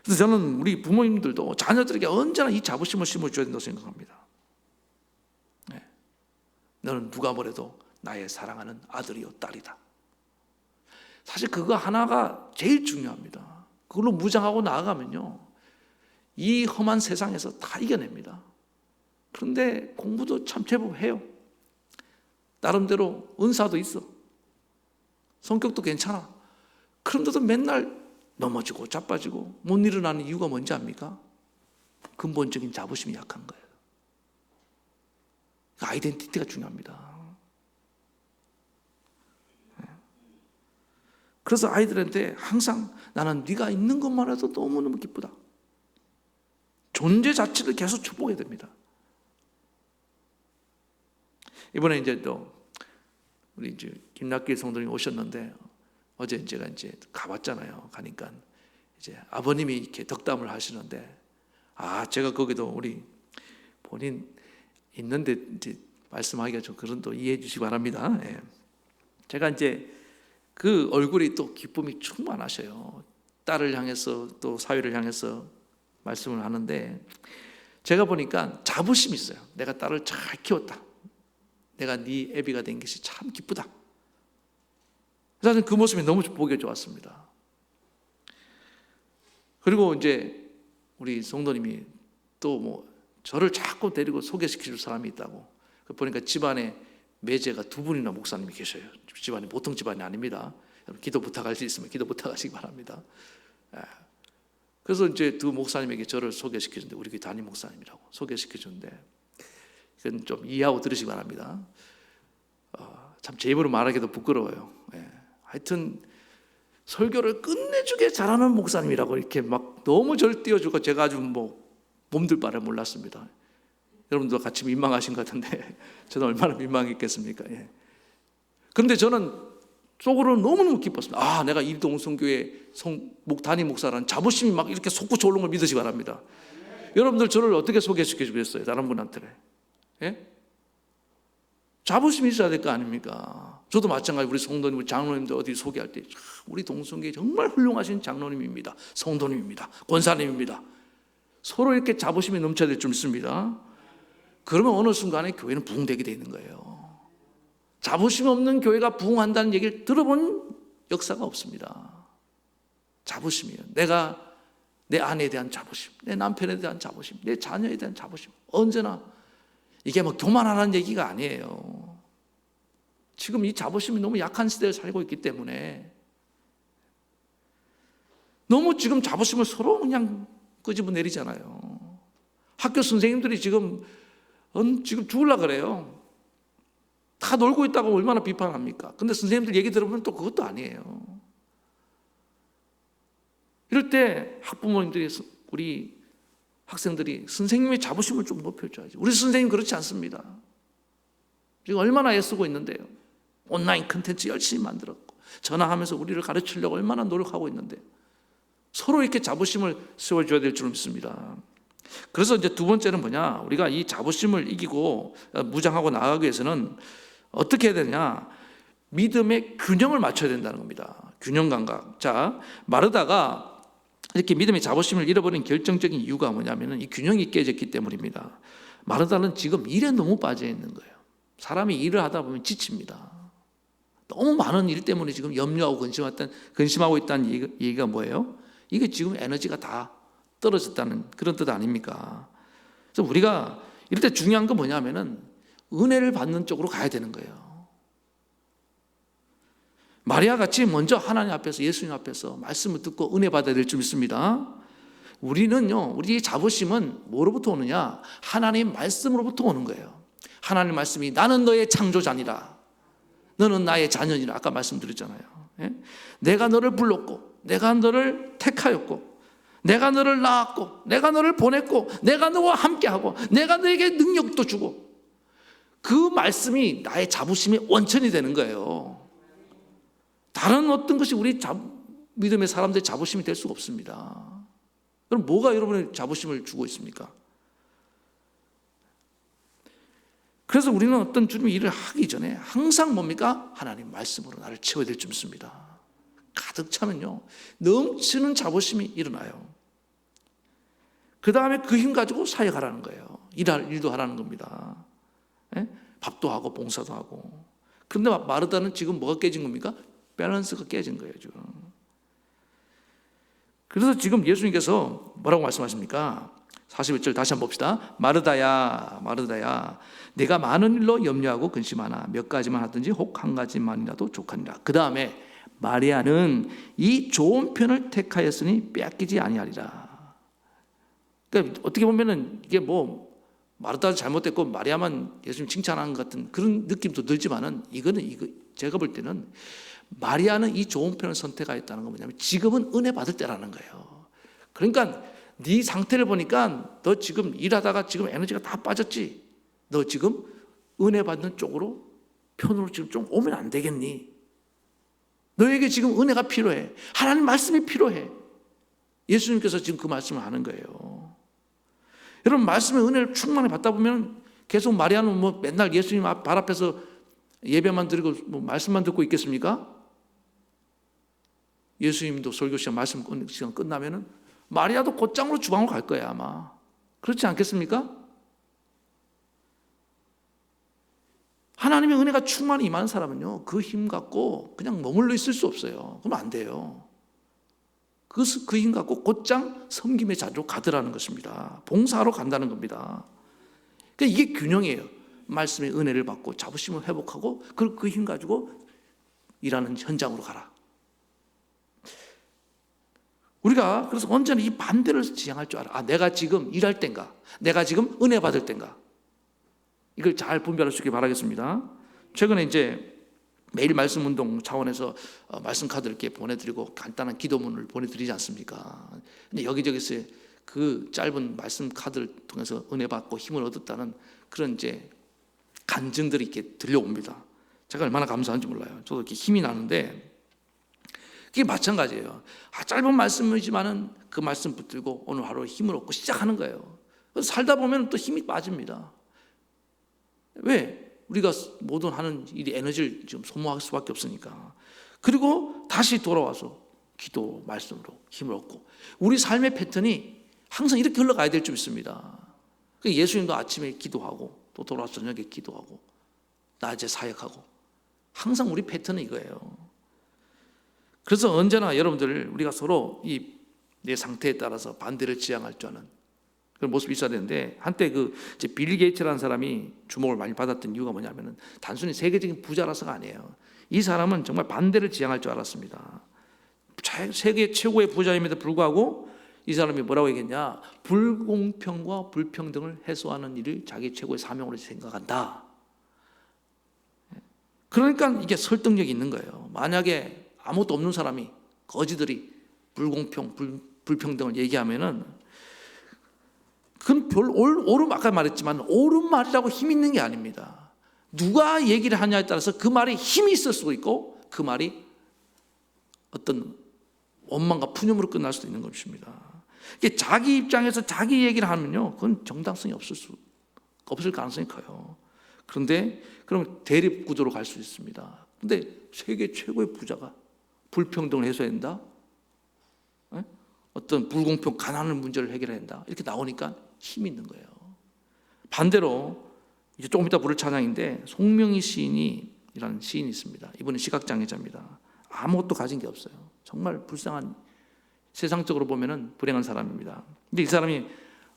그래서 저는 우리 부모님들도 자녀들에게 언제나 이 자부심을 심어줘야 된다고 생각합니다. 네. 너는 누가 뭐래도 나의 사랑하는 아들이요 딸이다. 사실 그거 하나가 제일 중요합니다. 그걸로 무장하고 나아가면요 이 험한 세상에서 다 이겨냅니다. 그런데 공부도 참 제법 해요. 나름대로 은사도 있어. 성격도 괜찮아. 그런데도 맨날 넘어지고 자빠지고 못 일어나는 이유가 뭔지 압니까? 근본적인 자부심이 약한 거예요. 아이덴티티가 중요합니다. 그래서 아이들한테 항상 나는 네가 있는 것만 해도 너무너무 기쁘다. 존재 자체를 계속 축복해야 됩니다. 이번에 이제 또 우리 이제 김낙길 성도님 오셨는데 어제 제가 이제 가봤잖아요. 가니까 이제 아버님이 이렇게 덕담을 하시는데 제가 거기도 우리 본인 있는데 이제 말씀하기가 좀 그런 또 이해해 주시기 바랍니다. 예. 제가 이제 그 얼굴이 또 기쁨이 충만하셔요. 딸을 향해서 또 사회를 향해서 말씀을 하는데 제가 보니까 자부심이 있어요. 내가 딸을 잘 키웠다. 내가 네 애비가 된 것이 참 기쁘다. 저는 그 모습이 너무 보기 좋았습니다. 그리고 이제 우리 성도님이 또 뭐 저를 자꾸 데리고 소개시켜 줄 사람이 있다고. 보니까 집안에 매제가 2분이나 목사님이 계셔요. 집안이 보통 집안이 아닙니다. 기도 부탁할 수 있으면 기도 부탁하시기 바랍니다. 그래서 이제 2 목사님에게 저를 소개시켜 주는데 우리 교회 담임 목사님이라고 소개시켜 주는데 이건 좀 이해하고 들으시기 바랍니다. 참 제 입으로 말하기도 부끄러워요. 하여튼 설교를 끝내주게 잘하는 목사님이라고 이렇게 막 너무 저를 띄워주고 제가 아주 뭐 몸둘 바를 몰랐습니다. 여러분도 같이 민망하신 것 같은데 저는 얼마나 민망했겠습니까? 그런데 저는 속으로 너무너무 기뻤습니다. 내가 이동성교회 담임 목사라는 자부심이 막 이렇게 솟구쳐 오르는 걸 믿으시기 바랍니다. 여러분들 저를 어떻게 소개시켜 주겠어요? 다른 분한테. 예? 자부심이 있어야 될 거 아닙니까? 저도 마찬가지 우리 성도님, 우리 장로님들 어디 소개할 때 우리 동성교회 정말 훌륭하신 장로님입니다. 성도님입니다. 권사님입니다. 서로 이렇게 자부심이 넘쳐야 될 줄 믿습니다. 그러면 어느 순간에 교회는 부흥되게 되는 거예요. 자부심 없는 교회가 부흥한다는 얘기를 들어본 역사가 없습니다. 자부심이에요. 내가 내 아내에 대한 자부심, 내 남편에 대한 자부심, 내 자녀에 대한 자부심. 언제나 이게 뭐 교만하라는 얘기가 아니에요. 지금 이 자부심이 너무 약한 시대를 살고 있기 때문에 너무 지금 자부심을 서로 그냥 끄집어 내리잖아요. 학교 선생님들이 지금 죽으려고 그래요. 다 놀고 있다고 얼마나 비판합니까? 근데 선생님들 얘기 들어보면 또 그것도 아니에요. 이럴 때 학부모님들이 우리 학생들이 선생님의 자부심을 좀 높여줘야지. 우리 선생님 그렇지 않습니다. 지금 얼마나 애쓰고 있는데요. 온라인 컨텐츠 열심히 만들었고 전화하면서 우리를 가르치려고 얼마나 노력하고 있는데 서로 이렇게 자부심을 세워줘야 될 줄 믿습니다. 그래서 이제 두 번째는 뭐냐, 우리가 이 자부심을 이기고 무장하고 나아가기 위해서는 어떻게 해야 되냐, 믿음의 균형을 맞춰야 된다는 겁니다. 균형 감각. 자, 마르다가 이렇게 믿음의 자부심을 잃어버린 결정적인 이유가 뭐냐면은 이 균형이 깨졌기 때문입니다. 마르다는 지금 일에 너무 빠져 있는 거예요. 사람이 일을 하다 보면 지칩니다. 너무 많은 일 때문에 지금 염려하고 근심하고 있다는 얘기가 뭐예요? 이게 지금 에너지가 다 떨어졌다는 그런 뜻 아닙니까? 그래서 우리가 이럴 때 중요한 건 뭐냐면은 은혜를 받는 쪽으로 가야 되는 거예요. 마리아 같이 먼저 하나님 앞에서, 예수님 앞에서 말씀을 듣고 은혜 받아야 될 줄 믿습니다. 우리는요, 우리의 자부심은 뭐로부터 오느냐? 하나님 말씀으로부터 오는 거예요. 하나님 말씀이 나는 너의 창조자니라, 너는 나의 자녀니라. 아까 말씀드렸잖아요. 내가 너를 불렀고, 내가 너를 택하였고, 내가 너를 낳았고, 내가 너를 보냈고, 내가 너와 함께하고, 내가 너에게 능력도 주고, 그 말씀이 나의 자부심의 원천이 되는 거예요. 다른 어떤 것이 우리 믿음의 사람들의 자부심이 될 수가 없습니다. 그럼 뭐가 여러분의 자부심을 주고 있습니까? 그래서 우리는 어떤 주님의 일을 하기 전에 항상 뭡니까? 하나님 말씀으로 나를 채워야 될 줄 믿습니다. 가득 차면요, 넘치는 자부심이 일어나요. 그 다음에 그 힘 가지고 사역하라는 거예요. 일도 하라는 겁니다. 밥도 하고 봉사도 하고. 그런데 마르다는 지금 뭐가 깨진 겁니까? 밸런스가 깨진 거예요, 지금. 그래서 지금 예수님께서 뭐라고 말씀하십니까? 41절 다시 한번 봅시다. 마르다야, 마르다야, 내가 많은 일로 염려하고 근심하나 몇 가지만 하든지 혹 한 가지만이라도 족하니라. 그 다음에 마리아는 이 좋은 편을 택하였으니 빼앗기지 아니하리라. 그러니까 어떻게 보면은 이게 뭐 마르다도 잘못됐고 마리아만 예수님 칭찬하는 것 같은 그런 느낌도 들지만은 이거 제가 볼 때는 마리아는 이 좋은 편을 선택하였다는 건 뭐냐면 지금은 은혜 받을 때라는 거예요. 그러니까 네 상태를 보니까 너 지금 일하다가 지금 에너지가 다 빠졌지. 너 지금 은혜 받는 쪽으로 편으로 지금 좀 오면 안 되겠니? 너에게 지금 은혜가 필요해. 하나님 말씀이 필요해. 예수님께서 지금 그 말씀을 하는 거예요. 여러분, 말씀의 은혜를 충만히 받다 보면 계속 마리아는 뭐 맨날 예수님 발 앞에서 예배만 드리고 뭐 말씀만 듣고 있겠습니까? 예수님도 설교 시간, 말씀 시간 끝나면은 마리아도 곧장으로 주방으로 갈 거야, 아마. 그렇지 않겠습니까? 하나님의 은혜가 충만히 임하는 사람은요, 그 힘 갖고 그냥 머물러 있을 수 없어요. 그러면 안 돼요. 그 힘 갖고 곧장 섬김의 자리로 가더라는 것입니다. 봉사하러 간다는 겁니다. 그러니까 이게 균형이에요. 말씀의 은혜를 받고 자부심을 회복하고 그 힘 가지고 일하는 현장으로 가라. 우리가 그래서 언제나 이 반대를 지향할 줄 알아. 내가 지금 일할 땐가, 내가 지금 은혜 받을 땐가, 이걸 잘 분별할 수 있게 바라겠습니다. 최근에 이제 매일 말씀 운동 차원에서 말씀 카드를 이렇게 보내드리고 간단한 기도문을 보내드리지 않습니까? 근데 여기저기서 그 짧은 말씀 카드를 통해서 은혜 받고 힘을 얻었다는 그런 이제 간증들이 이렇게 들려옵니다. 제가 얼마나 감사한지 몰라요. 저도 이렇게 힘이 나는데 그게 마찬가지예요. 짧은 말씀이지만은 그 말씀 붙들고 오늘 하루 힘을 얻고 시작하는 거예요. 그래서 살다 보면 또 힘이 빠집니다. 왜? 우리가 모든 하는 일이 에너지를 지금 소모할 수밖에 없으니까. 그리고 다시 돌아와서 기도, 말씀으로 힘을 얻고 우리 삶의 패턴이 항상 이렇게 흘러가야 될 줄 믿습니다. 예수님도 아침에 기도하고 또 돌아와서 저녁에 기도하고 낮에 사역하고 항상 우리 패턴은 이거예요. 그래서 언제나 여러분들 우리가 서로 내 상태에 따라서 반대를 지향할 줄 아는 그런 모습이 있어야 되는데, 한때 빌 게이츠라는 사람이 주목을 많이 받았던 이유가 뭐냐면은 단순히 세계적인 부자라서가 아니에요. 이 사람은 정말 반대를 지향할 줄 알았습니다. 세계 최고의 부자임에도 불구하고 이 사람이 뭐라고 얘기했냐? 불공평과 불평등을 해소하는 일을 자기 최고의 사명으로 생각한다. 그러니까 이게 설득력이 있는 거예요. 만약에 아무것도 없는 사람이, 거지들이 불공평, 불평등을 얘기하면은 그건 옳은, 아까 말했지만 옳은 말이라고 힘 있는 게 아닙니다. 누가 얘기를 하냐에 따라서 그 말에 힘이 있을 수도 있고 그 말이 어떤 원망과 푸념으로 끝날 수도 있는 것입니다. 이게 자기 입장에서 자기 얘기를 하면요, 그건 정당성이 없을 가능성이 커요. 그런데 그럼 대립 구도로 갈 수 있습니다. 근데 세계 최고의 부자가 불평등을 해소해야 된다, 어떤 불공평, 가난한 문제를 해결해야 된다, 이렇게 나오니까 힘이 있는 거예요. 반대로 이제 조금 이따 부를 찬양인데 송명희 시인이라는 시인이 있습니다. 이분은 시각장애자입니다. 아무것도 가진 게 없어요. 정말 불쌍한, 세상적으로 보면은 불행한 사람입니다. 근데 이 사람이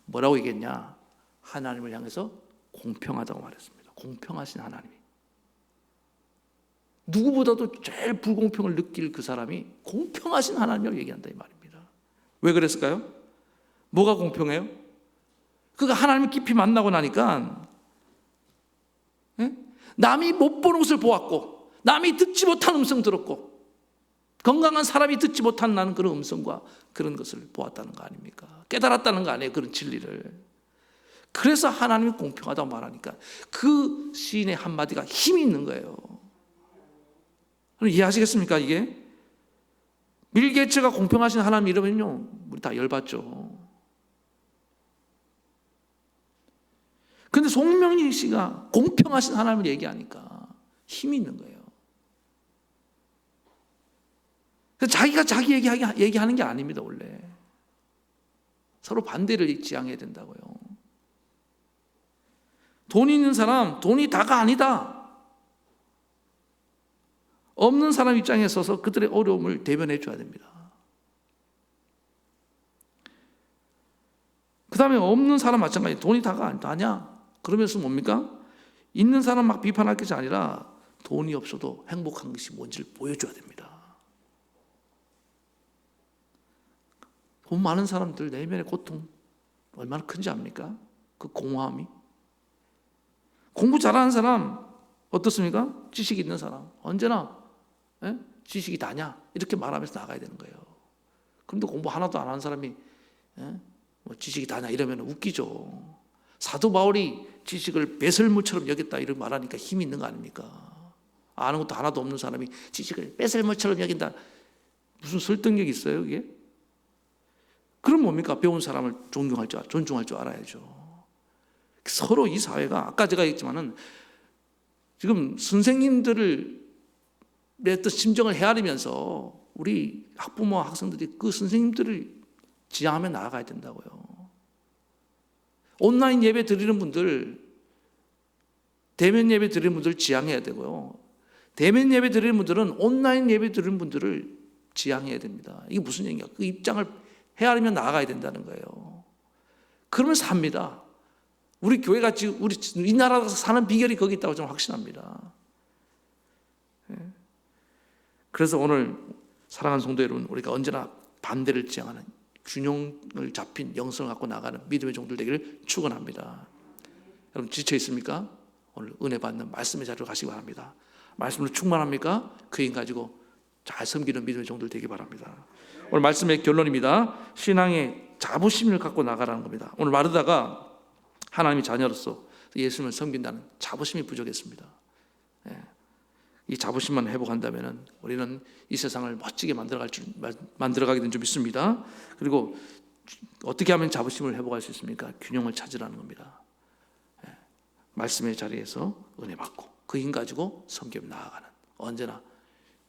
뭐라고 얘기했냐? 하나님을 향해서 공평하다고 말했습니다. 공평하신 하나님이. 누구보다도 제일 불공평을 느낄 그 사람이 공평하신 하나님이라고 얘기한다 이 말입니다. 왜 그랬을까요? 뭐가 공평해요? 그가 하나님을 깊이 만나고 나니까 남이 못 보는 것을 보았고, 남이 듣지 못한 음성 들었고, 건강한 사람이 듣지 못한 나는 그런 음성과 그런 것을 보았다는 거 아닙니까? 깨달았다는 거 아니에요, 그런 진리를. 그래서 하나님이 공평하다고 말하니까 그 시인의 한마디가 힘이 있는 거예요. 이해하시겠습니까? 이게 빌 게이츠가 공평하신 하나님 이러면요, 우리 다 열받죠. 근데 송명희 씨가 공평하신 하나님을 얘기하니까 힘이 있는 거예요. 자기가 자기 얘기하는 게 아닙니다. 원래 서로 반대를 지향해야 된다고요. 돈이 있는 사람, 돈이 다가 아니다. 없는 사람 입장에 서서 그들의 어려움을 대변해 줘야 됩니다. 그 다음에 없는 사람 마찬가지, 돈이 다가 아니야. 그러면서 뭡니까? 있는 사람 막 비판할 것이 아니라 돈이 없어도 행복한 것이 뭔지를 보여줘야 됩니다. 돈 많은 사람들 내면의 고통 얼마나 큰지 압니까? 그 공허함이. 공부 잘하는 사람 어떻습니까? 지식이 있는 사람 언제나 지식이 다냐 이렇게 말하면서 나가야 되는 거예요. 그런데 공부 하나도 안 하는 사람이 뭐 지식이 다냐 이러면 웃기죠. 사도 바울이 지식을 배설물처럼 여겼다 이렇게 말하니까 힘이 있는 거 아닙니까? 아는 것도 하나도 없는 사람이 지식을 배설물처럼 여긴다, 무슨 설득력이 있어요 이게? 그럼 뭡니까? 배운 사람을 존중할 줄 알아야죠. 서로 이 사회가, 아까 제가 얘기했지만은 지금 선생님들을 내 어떤 심정을 헤아리면서 우리 학부모와 학생들이 그 선생님들을 지향하며 나아가야 된다고요. 온라인 예배 드리는 분들, 대면 예배 드리는 분들 지향해야 되고요. 대면 예배 드리는 분들은 온라인 예배 드리는 분들을 지향해야 됩니다. 이게 무슨 얘기야? 그 입장을 헤아리며 나아가야 된다는 거예요. 그러면 삽니다. 우리 교회가 지금 이 나라에서 사는 비결이 거기 있다고 저는 확신합니다. 그래서 오늘 사랑하는 성도 여러분, 우리가 언제나 반대를 지향하는 균형을 잡힌 영성을 갖고 나가는 믿음의 종들 되기를 축원합니다. 여러분 지쳐 있습니까? 오늘 은혜 받는 말씀의 자리로 가시기 바랍니다. 말씀으로 충만합니까? 그 힘 가지고 잘 섬기는 믿음의 종들 되기 바랍니다. 오늘 말씀의 결론입니다. 신앙의 자부심을 갖고 나가라는 겁니다. 오늘 마르다가 하나님의 자녀로서 예수님을 섬긴다는 자부심이 부족했습니다. 이 자부심만 회복한다면 우리는 이 세상을 멋지게 만들어가게 된 줄 믿습니다. 그리고 어떻게 하면 자부심을 회복할 수 있습니까? 균형을 찾으라는 겁니다. 말씀의 자리에서 은혜 받고 그 힘 가지고 섬겨 나아가는, 언제나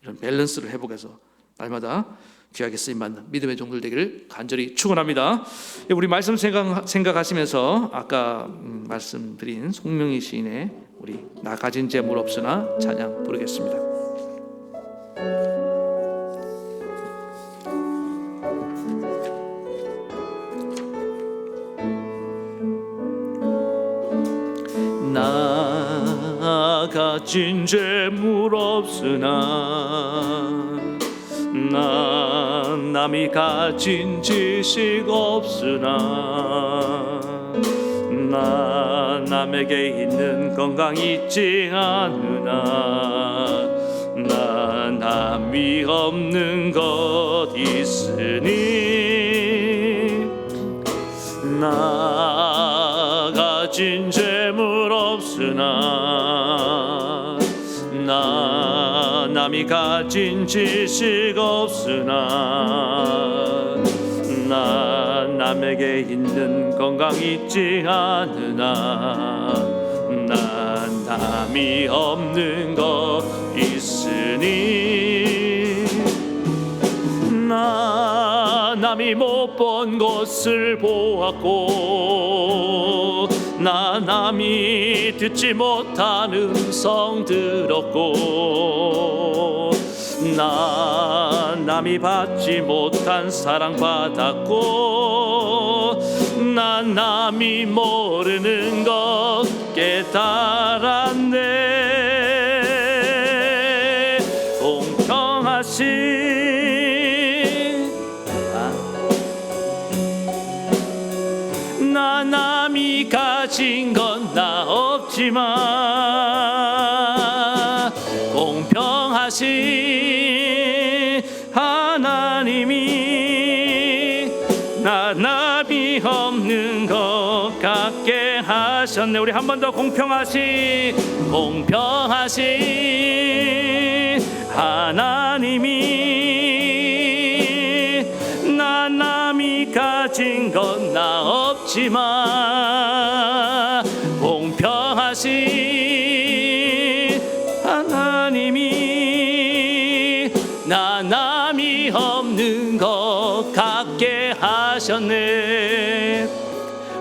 이런 밸런스를 회복해서 날마다 귀하게 쓰임받는 믿음의 종들 되기를 간절히 축원합니다. 우리 말씀 생각하시면서 아까 말씀드린 송명희 시인의 우리 나 가진 재물 없으나 찬양 부르겠습니다. 나 가진 재물 없으나 나 남이 가진 지식 없으나 나 남에게 있는 건강 있지 않으나 나 남이 없는 것 있으니 나 가진 재물 없으나 남이 가진 지식 없으나 나 남에게 있는 건강 있지 않으나 나 남이 없는 것 있으니 나 남이 못 본 것을 보았고 나 남이 듣지 못한 음성 들었고 나 남이 받지 못한 사랑 받았고 나 남이 모르는 것 깨달았네. 공평하신 나 남이 가진 건 나 없지만 공평하신 하나님이 나 남이 없는 것 같게 하셨네. 우리 한 번 더 공평하신 하나님이 나 남이 가진 건 나 없지만 공평하신 하나님이 나 남이 없는 것 같게 하셨네.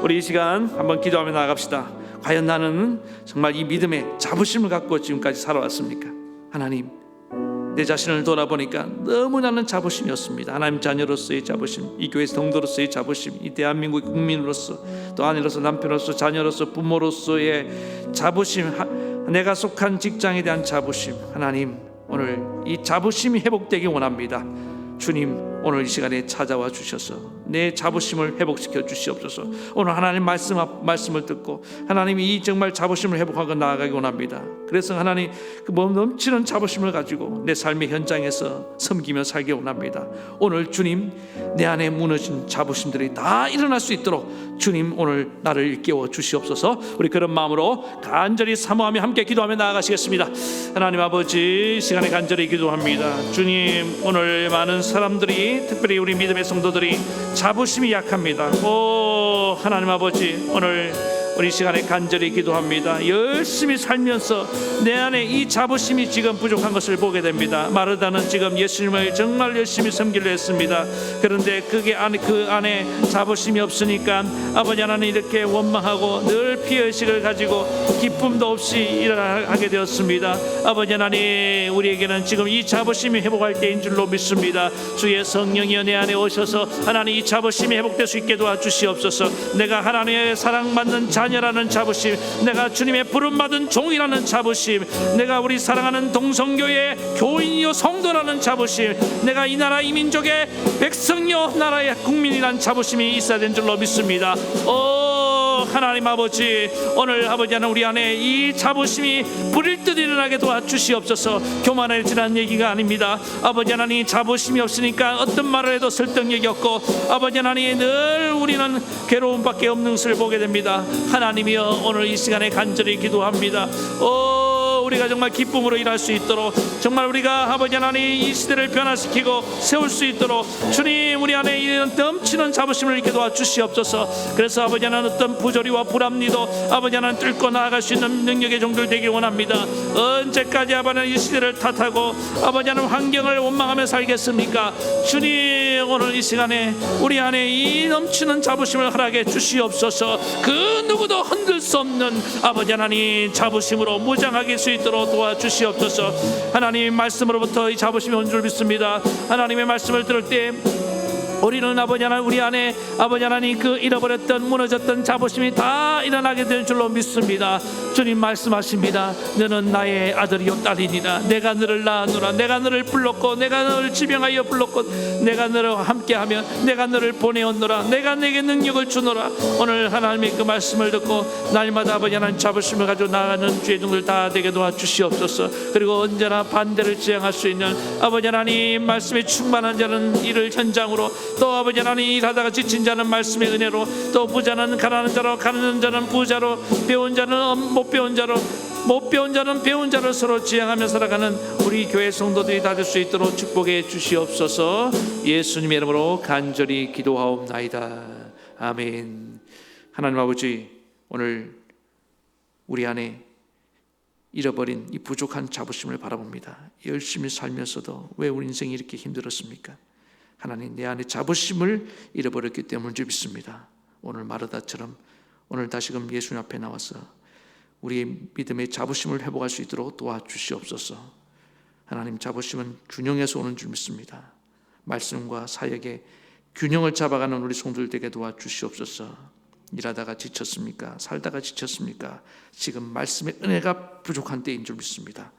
우리 이 시간 한번 기도하며 나아갑시다. 과연 나는 정말 이 믿음의 자부심을 갖고 지금까지 살아왔습니까? 하나님, 내 자신을 돌아보니까 너무 나는 자부심이었습니다. 하나님 자녀로서의 자부심, 이 교회 성도로서의 자부심, 이 대한민국 국민으로서, 또 아내로서, 남편으로서, 자녀로서, 부모로서의 자부심, 내가 속한 직장에 대한 자부심. 하나님, 오늘 이 자부심이 회복되기 원합니다. 주님, 오늘 이 시간에 찾아와 주셔서 내 자부심을 회복시켜 주시옵소서. 오늘 하나님 말씀을 듣고 하나님이 이 정말 자부심을 회복하고 나아가기 원합니다. 그래서 하나님 그 넘치는 자부심을 가지고 내 삶의 현장에서 섬기며 살기 원합니다. 오늘 주님, 내 안에 무너진 자부심들이 다 일어날 수 있도록 주님 오늘 나를 일깨워 주시옵소서. 우리 그런 마음으로 간절히 사모하며 함께 기도하며 나아가시겠습니다. 하나님 아버지, 이 시간에 간절히 기도합니다. 주님, 오늘 많은 사람들이, 특별히 우리 믿음의 성도들이 자부심이 약합니다. 오 하나님 아버지, 오늘 우리 시간에 간절히 기도합니다. 열심히 살면서 내 안에 이 자부심이 지금 부족한 것을 보게 됩니다. 마르다는 지금 예수님을 정말 열심히 섬기려 했습니다. 그런데 그 안에 자부심이 없으니까 아버지 하나님 이렇게 원망하고 늘 피해의식을 가지고 기쁨도 없이 일어나게 되었습니다. 아버지 하나님, 우리에게는 지금 이 자부심이 회복할 때인 줄로 믿습니다. 주의 성령이 내 안에 오셔서 하나님 이 자부심이 회복될 수 있게 도와주시옵소서. 내가 하나님의 사랑받는 자녀라는 자부심, 내가 주님의 부름받은 종이라는 자부심, 내가 우리 사랑하는 동성교의 교인이요 성도라는 자부심, 내가 이 나라 이 민족의 백성이요 나라의 국민이라는 자부심이 있어야 되는 줄로 믿습니다. 하나님 아버지, 오늘 아버지 하나님 우리 안에 이 자부심이 불일 듯 일어나게 도와주시옵소서. 교만해지라는 얘기가 아닙니다. 아버지 하나님, 자부심이 없으니까 어떤 말을 해도 설득력이 없고 아버지 하나님 늘 우리는 괴로움밖에 없는 것을 보게 됩니다. 하나님이여, 오늘 이 시간에 간절히 기도합니다. 우리가 정말 기쁨으로 일할 수 있도록, 정말 우리가 아버지 하나님 이 시대를 변화시키고 세울 수 있도록 주님 우리 안에 이런 넘치는 자부심을 이렇게 도와주시옵소서. 그래서 아버지 하나님 어떤 부조리와 불합리도 아버지 하나님 뚫고 나아갈 수 있는 능력의 종들 되기 원합니다. 언제까지 아버지 하나님 이 시대를 탓하고 아버지 하나님 환경을 원망하며 살겠습니까? 주님, 오늘 이 시간에 우리 안에 이 넘치는 자부심을 허락해 주시옵소서. 그 누구도 흔들 수 없는 아버지 하나님 자부심으로 무장하게 수 있도록 도와주시옵소서. 하나님 말씀으로부터 이 자부심이 온 줄 믿습니다. 하나님의 말씀을 들을 때 우리는 아버지 하나님 우리 안에 아버지 하나님 그 잃어버렸던 무너졌던 자부심이 다 일어나게 될 줄로 믿습니다. 주님 말씀하십니다. 너는 나의 아들이요 딸이니라. 내가 너를 낳았노라. 내가 너를 불렀고 내가 너를 지명하여 불렀고 내가 너를 함께하며 내가 너를 보내었노라. 내가 내게 능력을 주노라. 오늘 하나님의 그 말씀을 듣고 날마다 아버지 하나님 자부심을 가지고 나가는 죄종들 다 되게 도와주시옵소서. 그리고 언제나 반대를 지향할 수 있는 아버지 하나님 말씀에 충만한 자는 이를 현장으로, 또 아버지 하나님 일하다가 지친 자는 말씀의 은혜로, 또 부자는 가난한 자로, 가난한 자는 부자로, 배운 자는 못 배운 자로, 못 배운 자는 배운 자를 서로 지향하며 살아가는 우리 교회 성도들이 다 될 수 있도록 축복해 주시옵소서. 예수님의 이름으로 간절히 기도하옵나이다. 아멘. 하나님 아버지, 오늘 우리 안에 잃어버린 이 부족한 자부심을 바라봅니다. 열심히 살면서도 왜 우리 인생이 이렇게 힘들었습니까? 하나님, 내 안에 자부심을 잃어버렸기 때문인 줄 믿습니다. 오늘 마르다처럼 오늘 다시금 예수님 앞에 나와서 우리의 믿음의 자부심을 회복할 수 있도록 도와주시옵소서. 하나님, 자부심은 균형에서 오는 줄 믿습니다. 말씀과 사역의 균형을 잡아가는 우리 성도들 되게 도와주시옵소서. 일하다가 지쳤습니까? 살다가 지쳤습니까? 지금 말씀의 은혜가 부족한 때인 줄 믿습니다.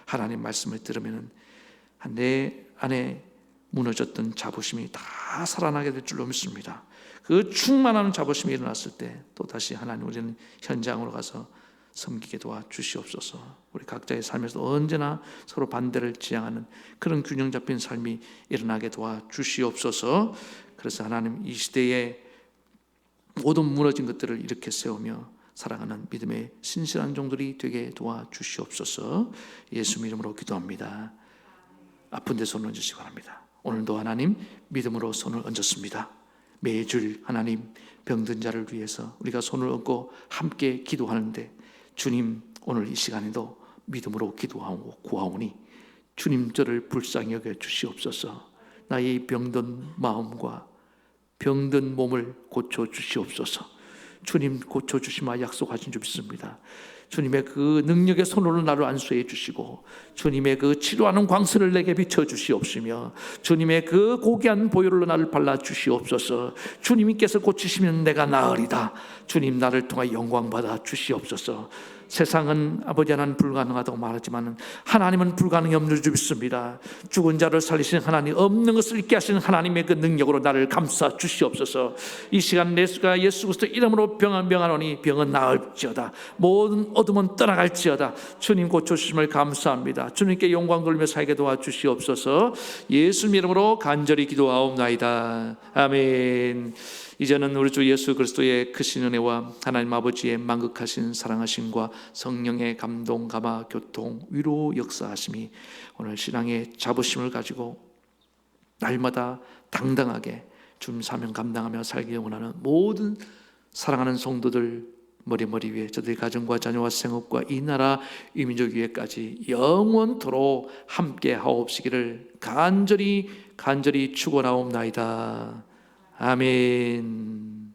하나님 말씀을 들으면 내 안에 무너졌던 자부심이 다 살아나게 될 줄로 믿습니다. 그 충만한 자부심이 일어났을 때 또다시 하나님, 우리는 현장으로 가서 섬기게 도와주시옵소서. 우리 각자의 삶에서 언제나 서로 반대를 지향하는 그런 균형 잡힌 삶이 일어나게 도와주시옵소서. 그래서 하나님, 이 시대에 모든 무너진 것들을 이렇게 세우며 살아가는 믿음의 신실한 종들이 되게 도와주시옵소서. 예수 이름으로 기도합니다. 아픈 데 손을 얹으시기 바랍니다. 오늘도 하나님, 믿음으로 손을 얹었습니다. 매주 하나님, 병든 자를 위해서 우리가 손을 얹고 함께 기도하는데, 주님, 오늘 이 시간에도 믿음으로 기도하고 구하오니 주님, 저를 불쌍히 여겨 주시옵소서. 나의 병든 마음과 병든 몸을 고쳐 주시옵소서. 주님, 고쳐 주시마 약속하신 줄 믿습니다. 주님의 그 능력의 손으로 나를 안수해 주시고, 주님의 그 치료하는 광선을 내게 비춰 주시옵시며, 주님의 그 고귀한 보혈로 나를 발라 주시옵소서. 주님께서 고치시면 내가 나으리다. 주님, 나를 통하여 영광 받아 주시옵소서. 세상은 아버지 하나님 불가능하다고 말하지만 하나님은 불가능이 없는 줄 믿습니다. 죽은 자를 살리신 하나님, 없는 것을 있게 하시는 하나님의 그 능력으로 나를 감싸 주시옵소서. 이 시간 예수가 예수 그리스도 이름으로 명하노니 병은 나을지어다, 모든 어둠은 떠나갈지어다. 주님 고쳐주심을 감사합니다. 주님께 영광 돌리며 살게 도와주시옵소서. 예수 이름으로 간절히 기도하옵나이다. 아멘. 이제는 우리 주 예수 그리스도의 크신 은혜와 하나님 아버지의 만극하신 사랑하심과 성령의 감동, 감화, 교통, 위로 역사하심이 오늘 신앙의 자부심을 가지고 날마다 당당하게 주님 사명 감당하며 살기 원하는 모든 사랑하는 성도들 머리 위에, 저들의 가정과 자녀와 생업과 이 나라 이 민족 위에까지 영원토록 함께 하옵시기를 간절히 축원하옵나이다. 아멘.